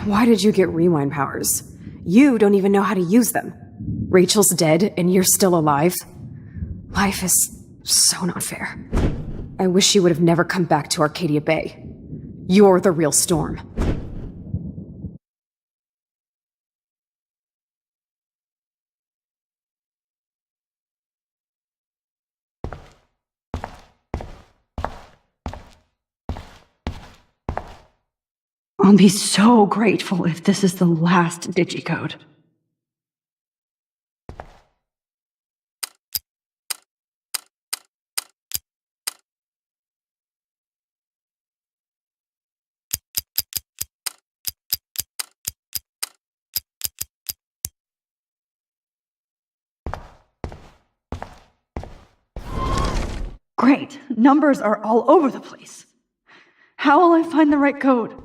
Why did you get rewind powers? You don't even know how to use them. Rachel's dead and you're still alive. Life is so not fair. I wish she would have never come back to Arcadia Bay. You're the real Storm. I'll be so grateful if this is the last digicode. Great. Numbers are all over the place. How will I find the right code?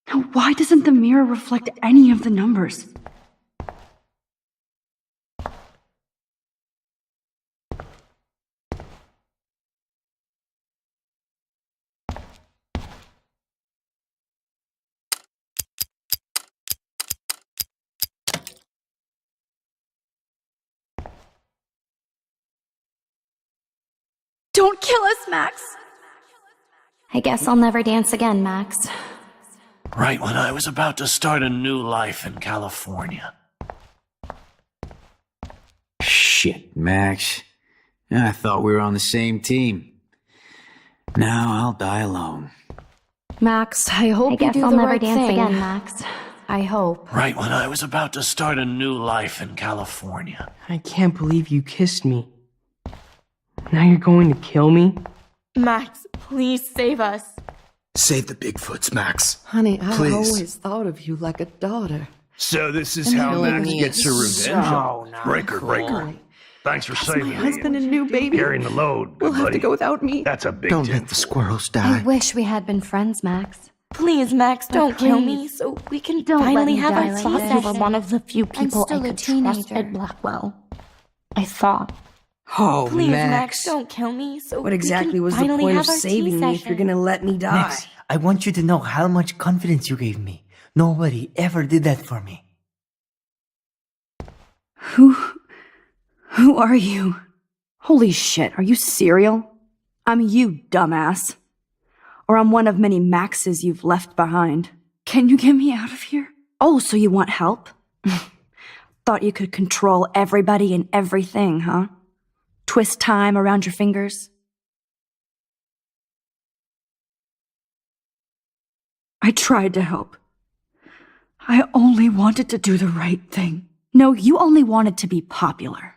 Now, why doesn't the mirror reflect any of the numbers? Don't kill us, Max! I guess I'll never dance again, Max. Right when I was about to start a new life in California. Shit, Max. I thought we were on the same team. Now I'll die alone. Max, I hope I guess you do I'll the never right dance thing. again, Max. I hope. Right when I was about to start a new life in California. I can't believe you kissed me. Now you're going to kill me? Max, please save us. Save the Bigfoots, Max. Honey, I Please. always thought of you like a daughter. So this is And how killing Max me gets her is revenge? so not Breaker, cool. breaker. Thanks for saving My me. husband and new baby. Carrying the load, Will have buddy. to go without me. That's a big Don't tip. let the squirrels I die. wish we had been friends, Max. Please, Max, don't kill me please, so we can don't let finally me have die our like thoughts. this. You were one of the few people still I a could trust teenager. at Blackwell. I thought. Oh, Please, Max. Max, don't kill me so What we exactly can was the finally point have of our tea saving me if you're session. gonna let me die? Max, I want you to know how much confidence you gave me. Nobody ever did that for me. Who are you? Holy shit, are you serial? I'm you, dumbass. Or I'm one of many Maxes you've left behind. Can you get me out of here? Oh, so you want help? Thought you could control everybody and everything, huh? Twist time around your fingers? I tried to help. I only wanted to do the right thing. No, you only wanted to be popular.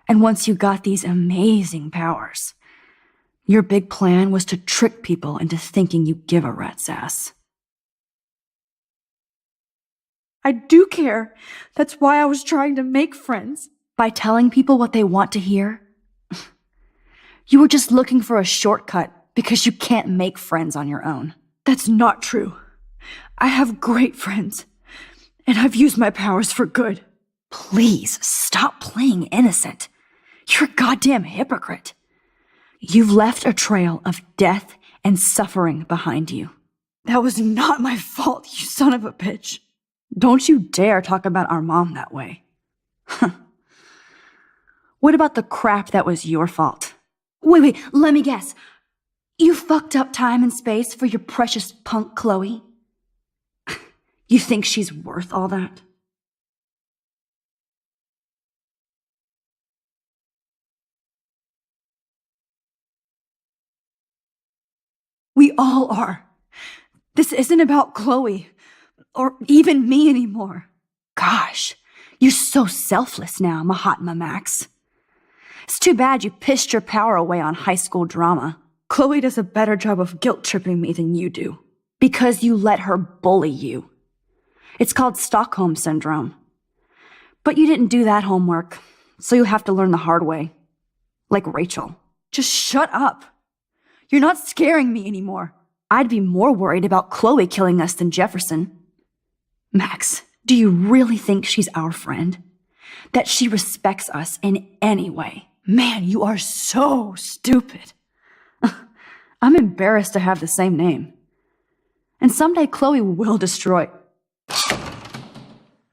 And once you got these amazing powers, your big plan was to trick people into thinking you give a rat's ass. I do care. That's why I was trying to make friends. By telling people what they want to hear? You were just looking for a shortcut because you can't make friends on your own. That's not true. I have great friends, and I've used my powers for good. Please, stop playing innocent. You're a goddamn hypocrite. You've left a trail of death and suffering behind you. That was not my fault, you son of a bitch. Don't you dare talk about our mom that way. What about the crap that was your fault? Wait, let me guess. You fucked up time and space for your precious punk Chloe? You think she's worth all that? all are. This isn't about Chloe. Or even me anymore. Gosh, you're so selfless now, Mahatma Max. It's too bad you pissed your power away on high school drama. Chloe does a better job of guilt-tripping me than you do. Because you let her bully you. It's called Stockholm Syndrome. But you didn't do that homework, so you'll have to learn the hard way. Like Rachel. Just shut up. You're not scaring me anymore. I'd be more worried about Chloe killing us than Jefferson. Max, do you really think she's our friend? That she respects us in any way? Man, you are so stupid. I'm embarrassed to have the same name. And someday Chloe will destroy...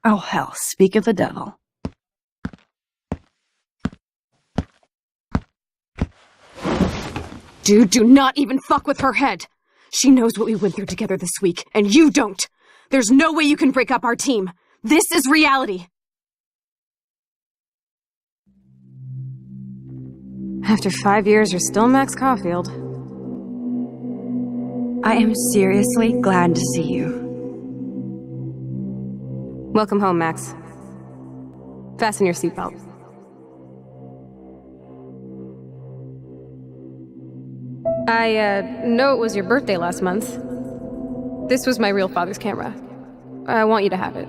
Oh hell, speak of the devil. Dude, do not even fuck with her head. She knows what we went through together this week, and you don't. There's no way you can break up our team. This is reality. After 5 years, you're still Max Caulfield. I am seriously glad to see you. Welcome home, Max. Fasten your seatbelt. I know it was your birthday last month. This was my real father's camera. I want you to have it.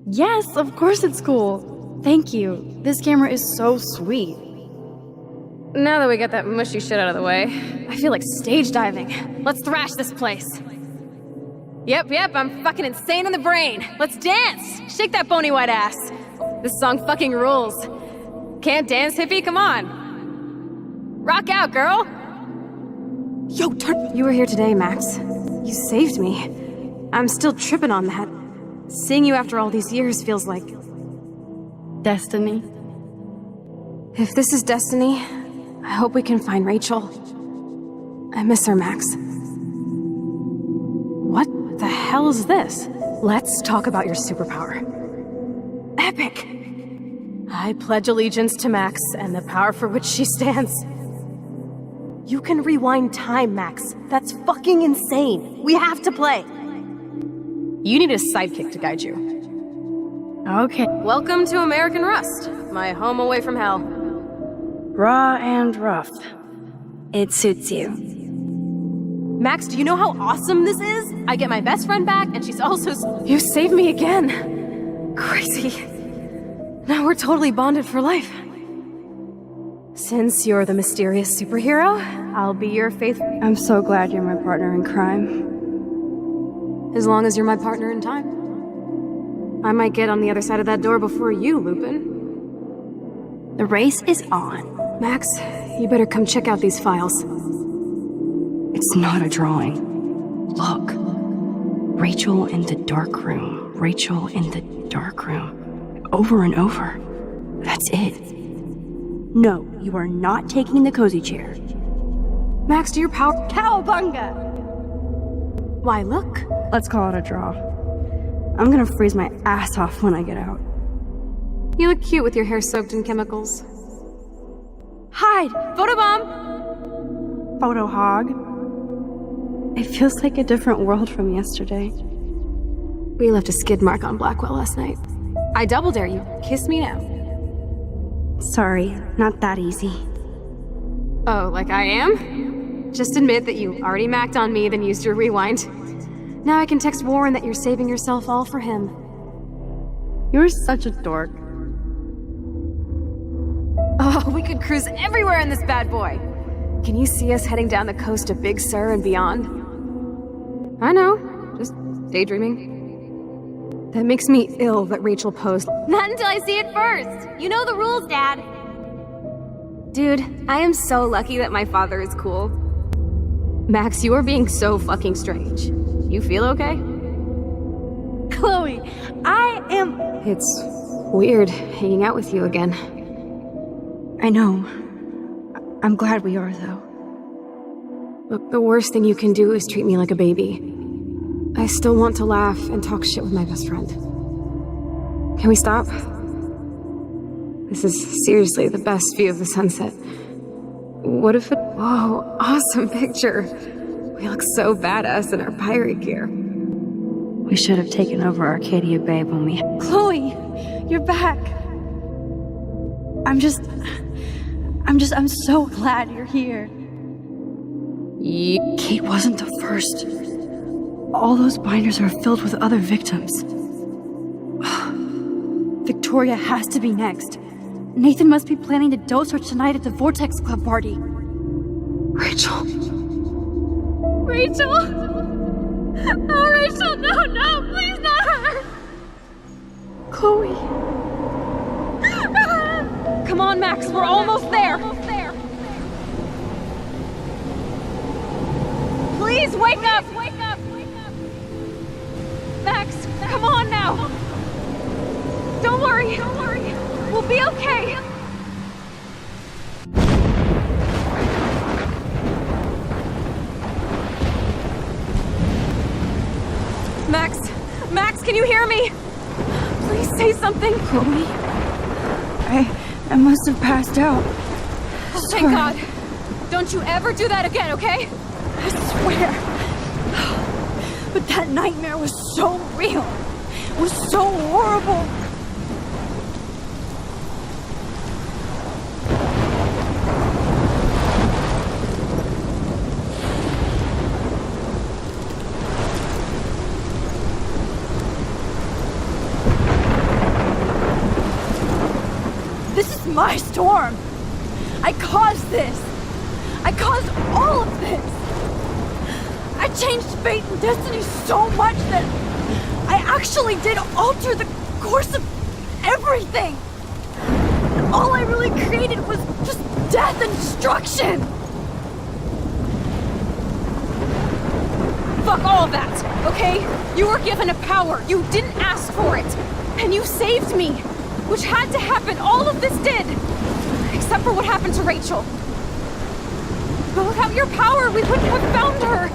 Yes, of course it's cool. Thank you. This camera is so sweet. Now that we got that mushy shit out of the way, I feel like stage diving. Let's thrash this place. Yep, I'm fucking insane in the brain. Let's dance! Shake that bony white ass. This song fucking rules. Can't dance, hippie? Come on. Rock out, girl! Yo, turn... You were here today, Max. You saved me. I'm still tripping on that. Seeing you after all these years feels like... destiny. If this is destiny, I hope we can find Rachel. I miss her, Max. What the hell is this? Let's talk about your superpower. Epic! I pledge allegiance to Max and the power for which she stands. You can rewind time, Max. That's fucking insane. We have to play. You need a sidekick to guide you. Okay. Welcome to American Rust, my home away from hell. Raw and rough. It suits you. Max, do you know how awesome this is? I get my best friend back, and she's also... You saved me again. Crazy. Now we're totally bonded for life. Since you're the mysterious superhero, I'll be your faithful... I'm so glad you're my partner in crime. As long as you're my partner in time. I might get on the other side of that door before you, Lupin. The race is on. Max, you better come check out these files. It's not a drawing. Look. Rachel in the dark room. Rachel in the dark room. Over and over. That's it. No, you are not taking the cozy chair. Max, do your power... Cowabunga! Why, look. Let's call it a draw. I'm gonna freeze my ass off when I get out. You look cute with your hair soaked in chemicals. Hide! Photobomb! Photo hog. It feels like a different world from yesterday. We left a skid mark on Blackwell last night. I double dare you. Kiss me now. Sorry, not that easy. Oh, like I am? Just admit that you already macked on me, then used your rewind. Now I can text Warren that you're saving yourself all for him. You're such a dork. Oh, we could cruise everywhere in this bad boy. Can you see us heading down the coast to Big Sur and beyond? I know, just daydreaming. That makes me ill that Rachel posed. Not until I see it first. You know the rules, Dad. Dude, I am so lucky that my father is cool. Max, you are being so fucking strange. You feel okay? Chloe, I am... It's weird hanging out with you again. I know. I'm glad we are, though. Look, the worst thing you can do is treat me like a baby. I still want to laugh and talk shit with my best friend. Can we stop? This is seriously the best view of the sunset. What if it... Whoa, awesome picture. We look so badass in our pirate gear. We should have taken over Arcadia Bay when we... Chloe! You're back! I'm so glad you're here. Kate wasn't the first. All those binders are filled with other victims. Victoria has to be next. Nathan must be planning to dose her tonight at the Vortex Club party. Rachel. Rachel! Oh, Rachel, no, please not her! Chloe. Come on, Max, we're almost there. Please wake up! Max, come on now. Don't worry. We'll be okay. Max, can you hear me? Please say something. Chloe? I must have passed out. Oh, thank God. Don't you ever do that again, okay? I swear. But that nightmare was so real. It was so horrible. This is my storm. I caused this. I caused all of this. I changed fate and destiny so much that I actually did alter the course of everything. And all I really created was just death and destruction. Fuck all of that, okay? You were given a power. You didn't ask for it. And you saved me, which had to happen. All of this did. Except for what happened to Rachel. But without your power, we wouldn't have found her.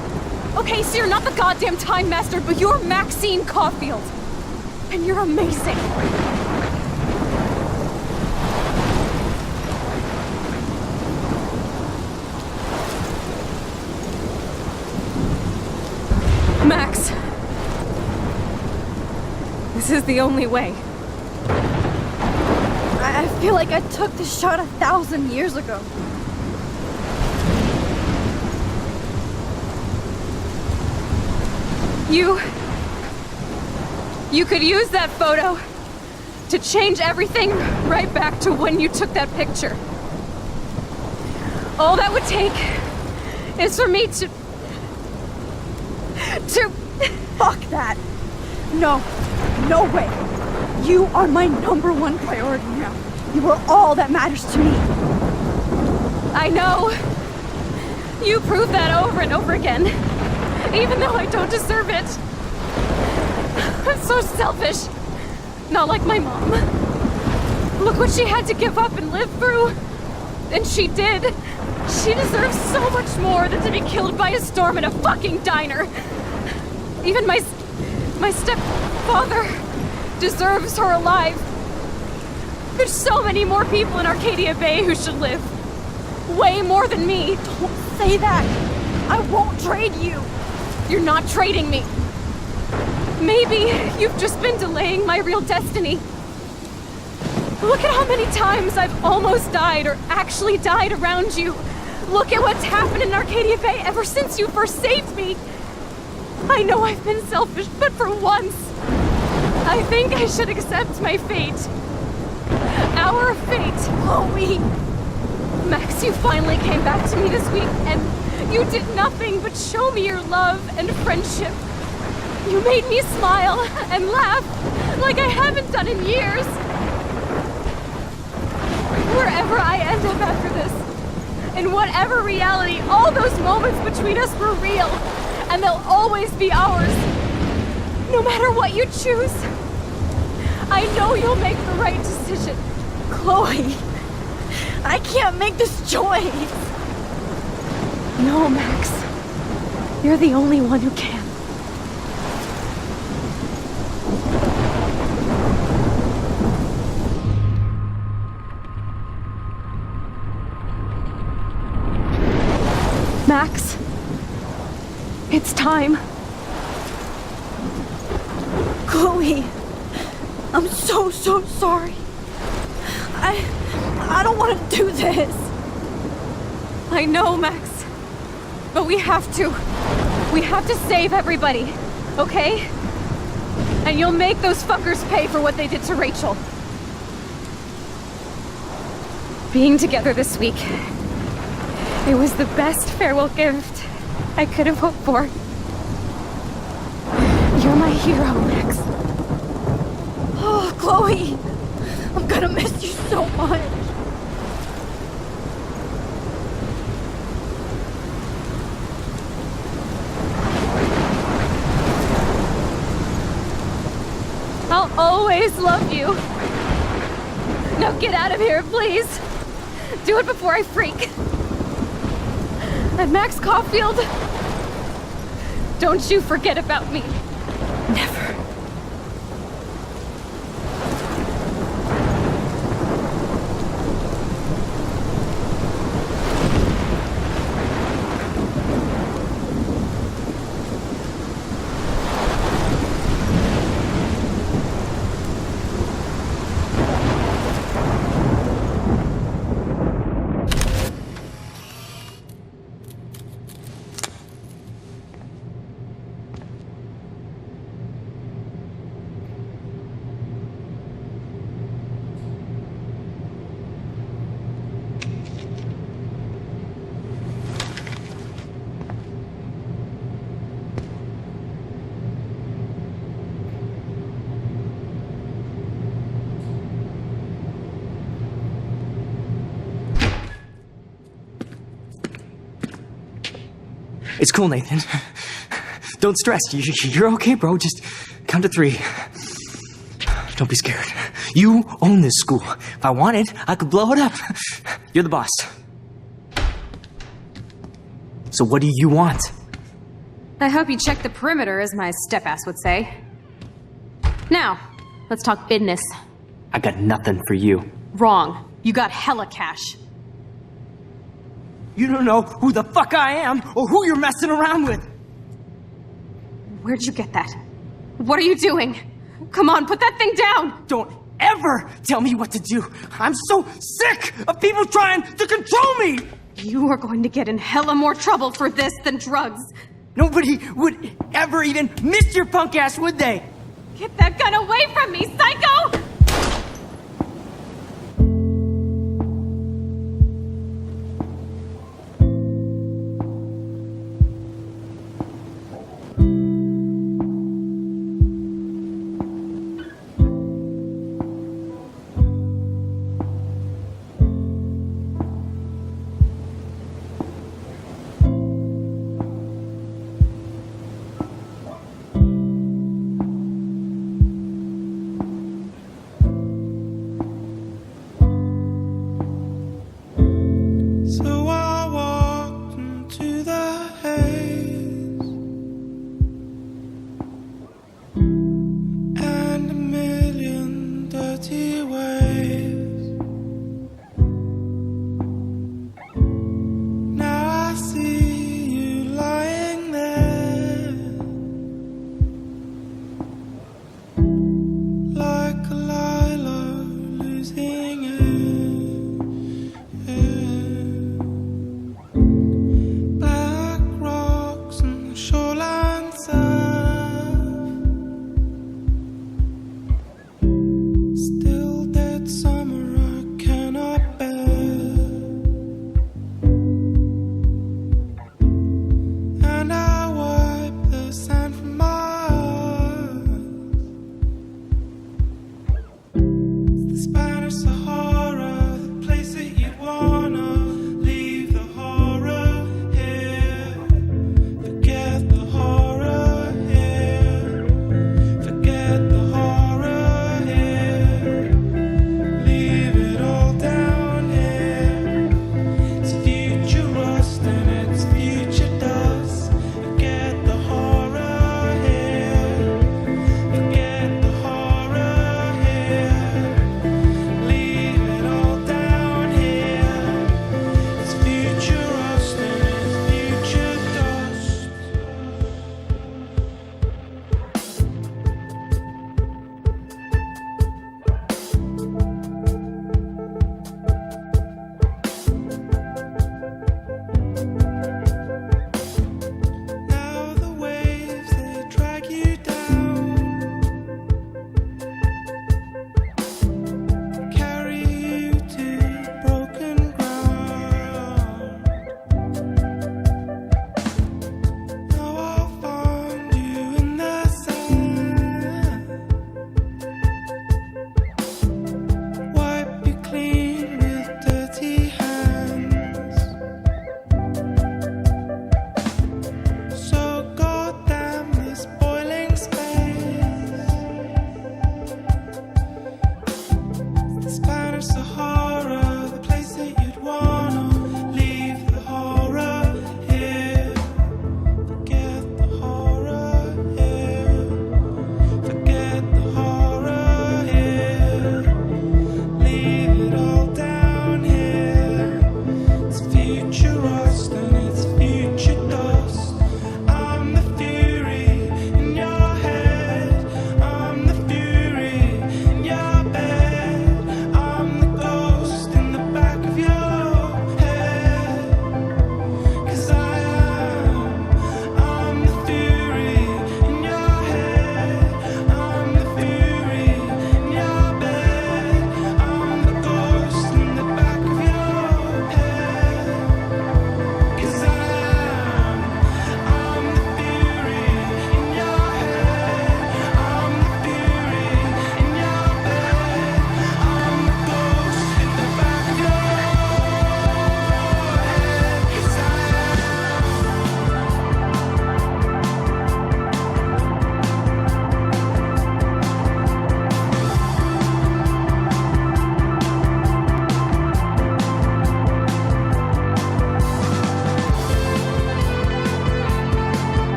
Okay, so you're not the goddamn Time Master, but you're Maxine Caulfield. And you're amazing. Max. This is the only way. I feel like I took this shot 1,000 years ago. You could use that photo to change everything right back to when you took that picture. All that would take is for me to... Fuck that! No way! You are my #1 priority now. You are all that matters to me. I know. You prove that over and over again. Even though I don't deserve it. I'm so selfish. Not like my mom. Look what she had to give up and live through. And she did. She deserves so much more than to be killed by a storm in a fucking diner. Even my stepfather deserves her alive. There's so many more people in Arcadia Bay who should live. Way more than me. Don't say that. I won't trade you. You're not trading me. Maybe you've just been delaying my real destiny. Look at how many times I've almost died or actually died around you. Look at what's happened in Arcadia Bay ever since you first saved me. I know I've been selfish, but for once, I think I should accept my fate. Our fate. Chloe! Max, you finally came back to me this week, and you did nothing but show me your love and friendship. You made me smile and laugh like I haven't done in years. Wherever I end up after this, in whatever reality, all those moments between us were real, and they'll always be ours. No matter what you choose, I know you'll make the right decision. Chloe, I can't make this choice. No, Max. You're the only one who can. It's time. Chloe, I'm so sorry. I don't want to do this. I know, Max. But we have to. We have to save everybody, okay? And you'll make those fuckers pay for what they did to Rachel. Being together this week, it was the best farewell gift I could have hoped for. You're my hero, Max. Oh, Chloe, I'm gonna miss you so much. I'll always love you. Now get out of here, please. Do it before I freak. And Max Caulfield, don't you forget about me. Never. It's cool, Nathan. Don't stress. You're okay, bro. Just count to 3. Don't be scared. You own this school. If I wanted, I could blow it up. You're the boss. So what do you want? I hope you check the perimeter, as my step-ass would say. Now, let's talk business. I got nothing for you. Wrong. You got hella cash. You don't know who the fuck I am or who you're messing around with. Where'd you get that? What are you doing? Come on, put that thing down! Don't ever tell me what to do. I'm so sick of people trying to control me! You are going to get in hella more trouble for this than drugs. Nobody would ever even miss your punk ass, would they? Get that gun away from me, psycho!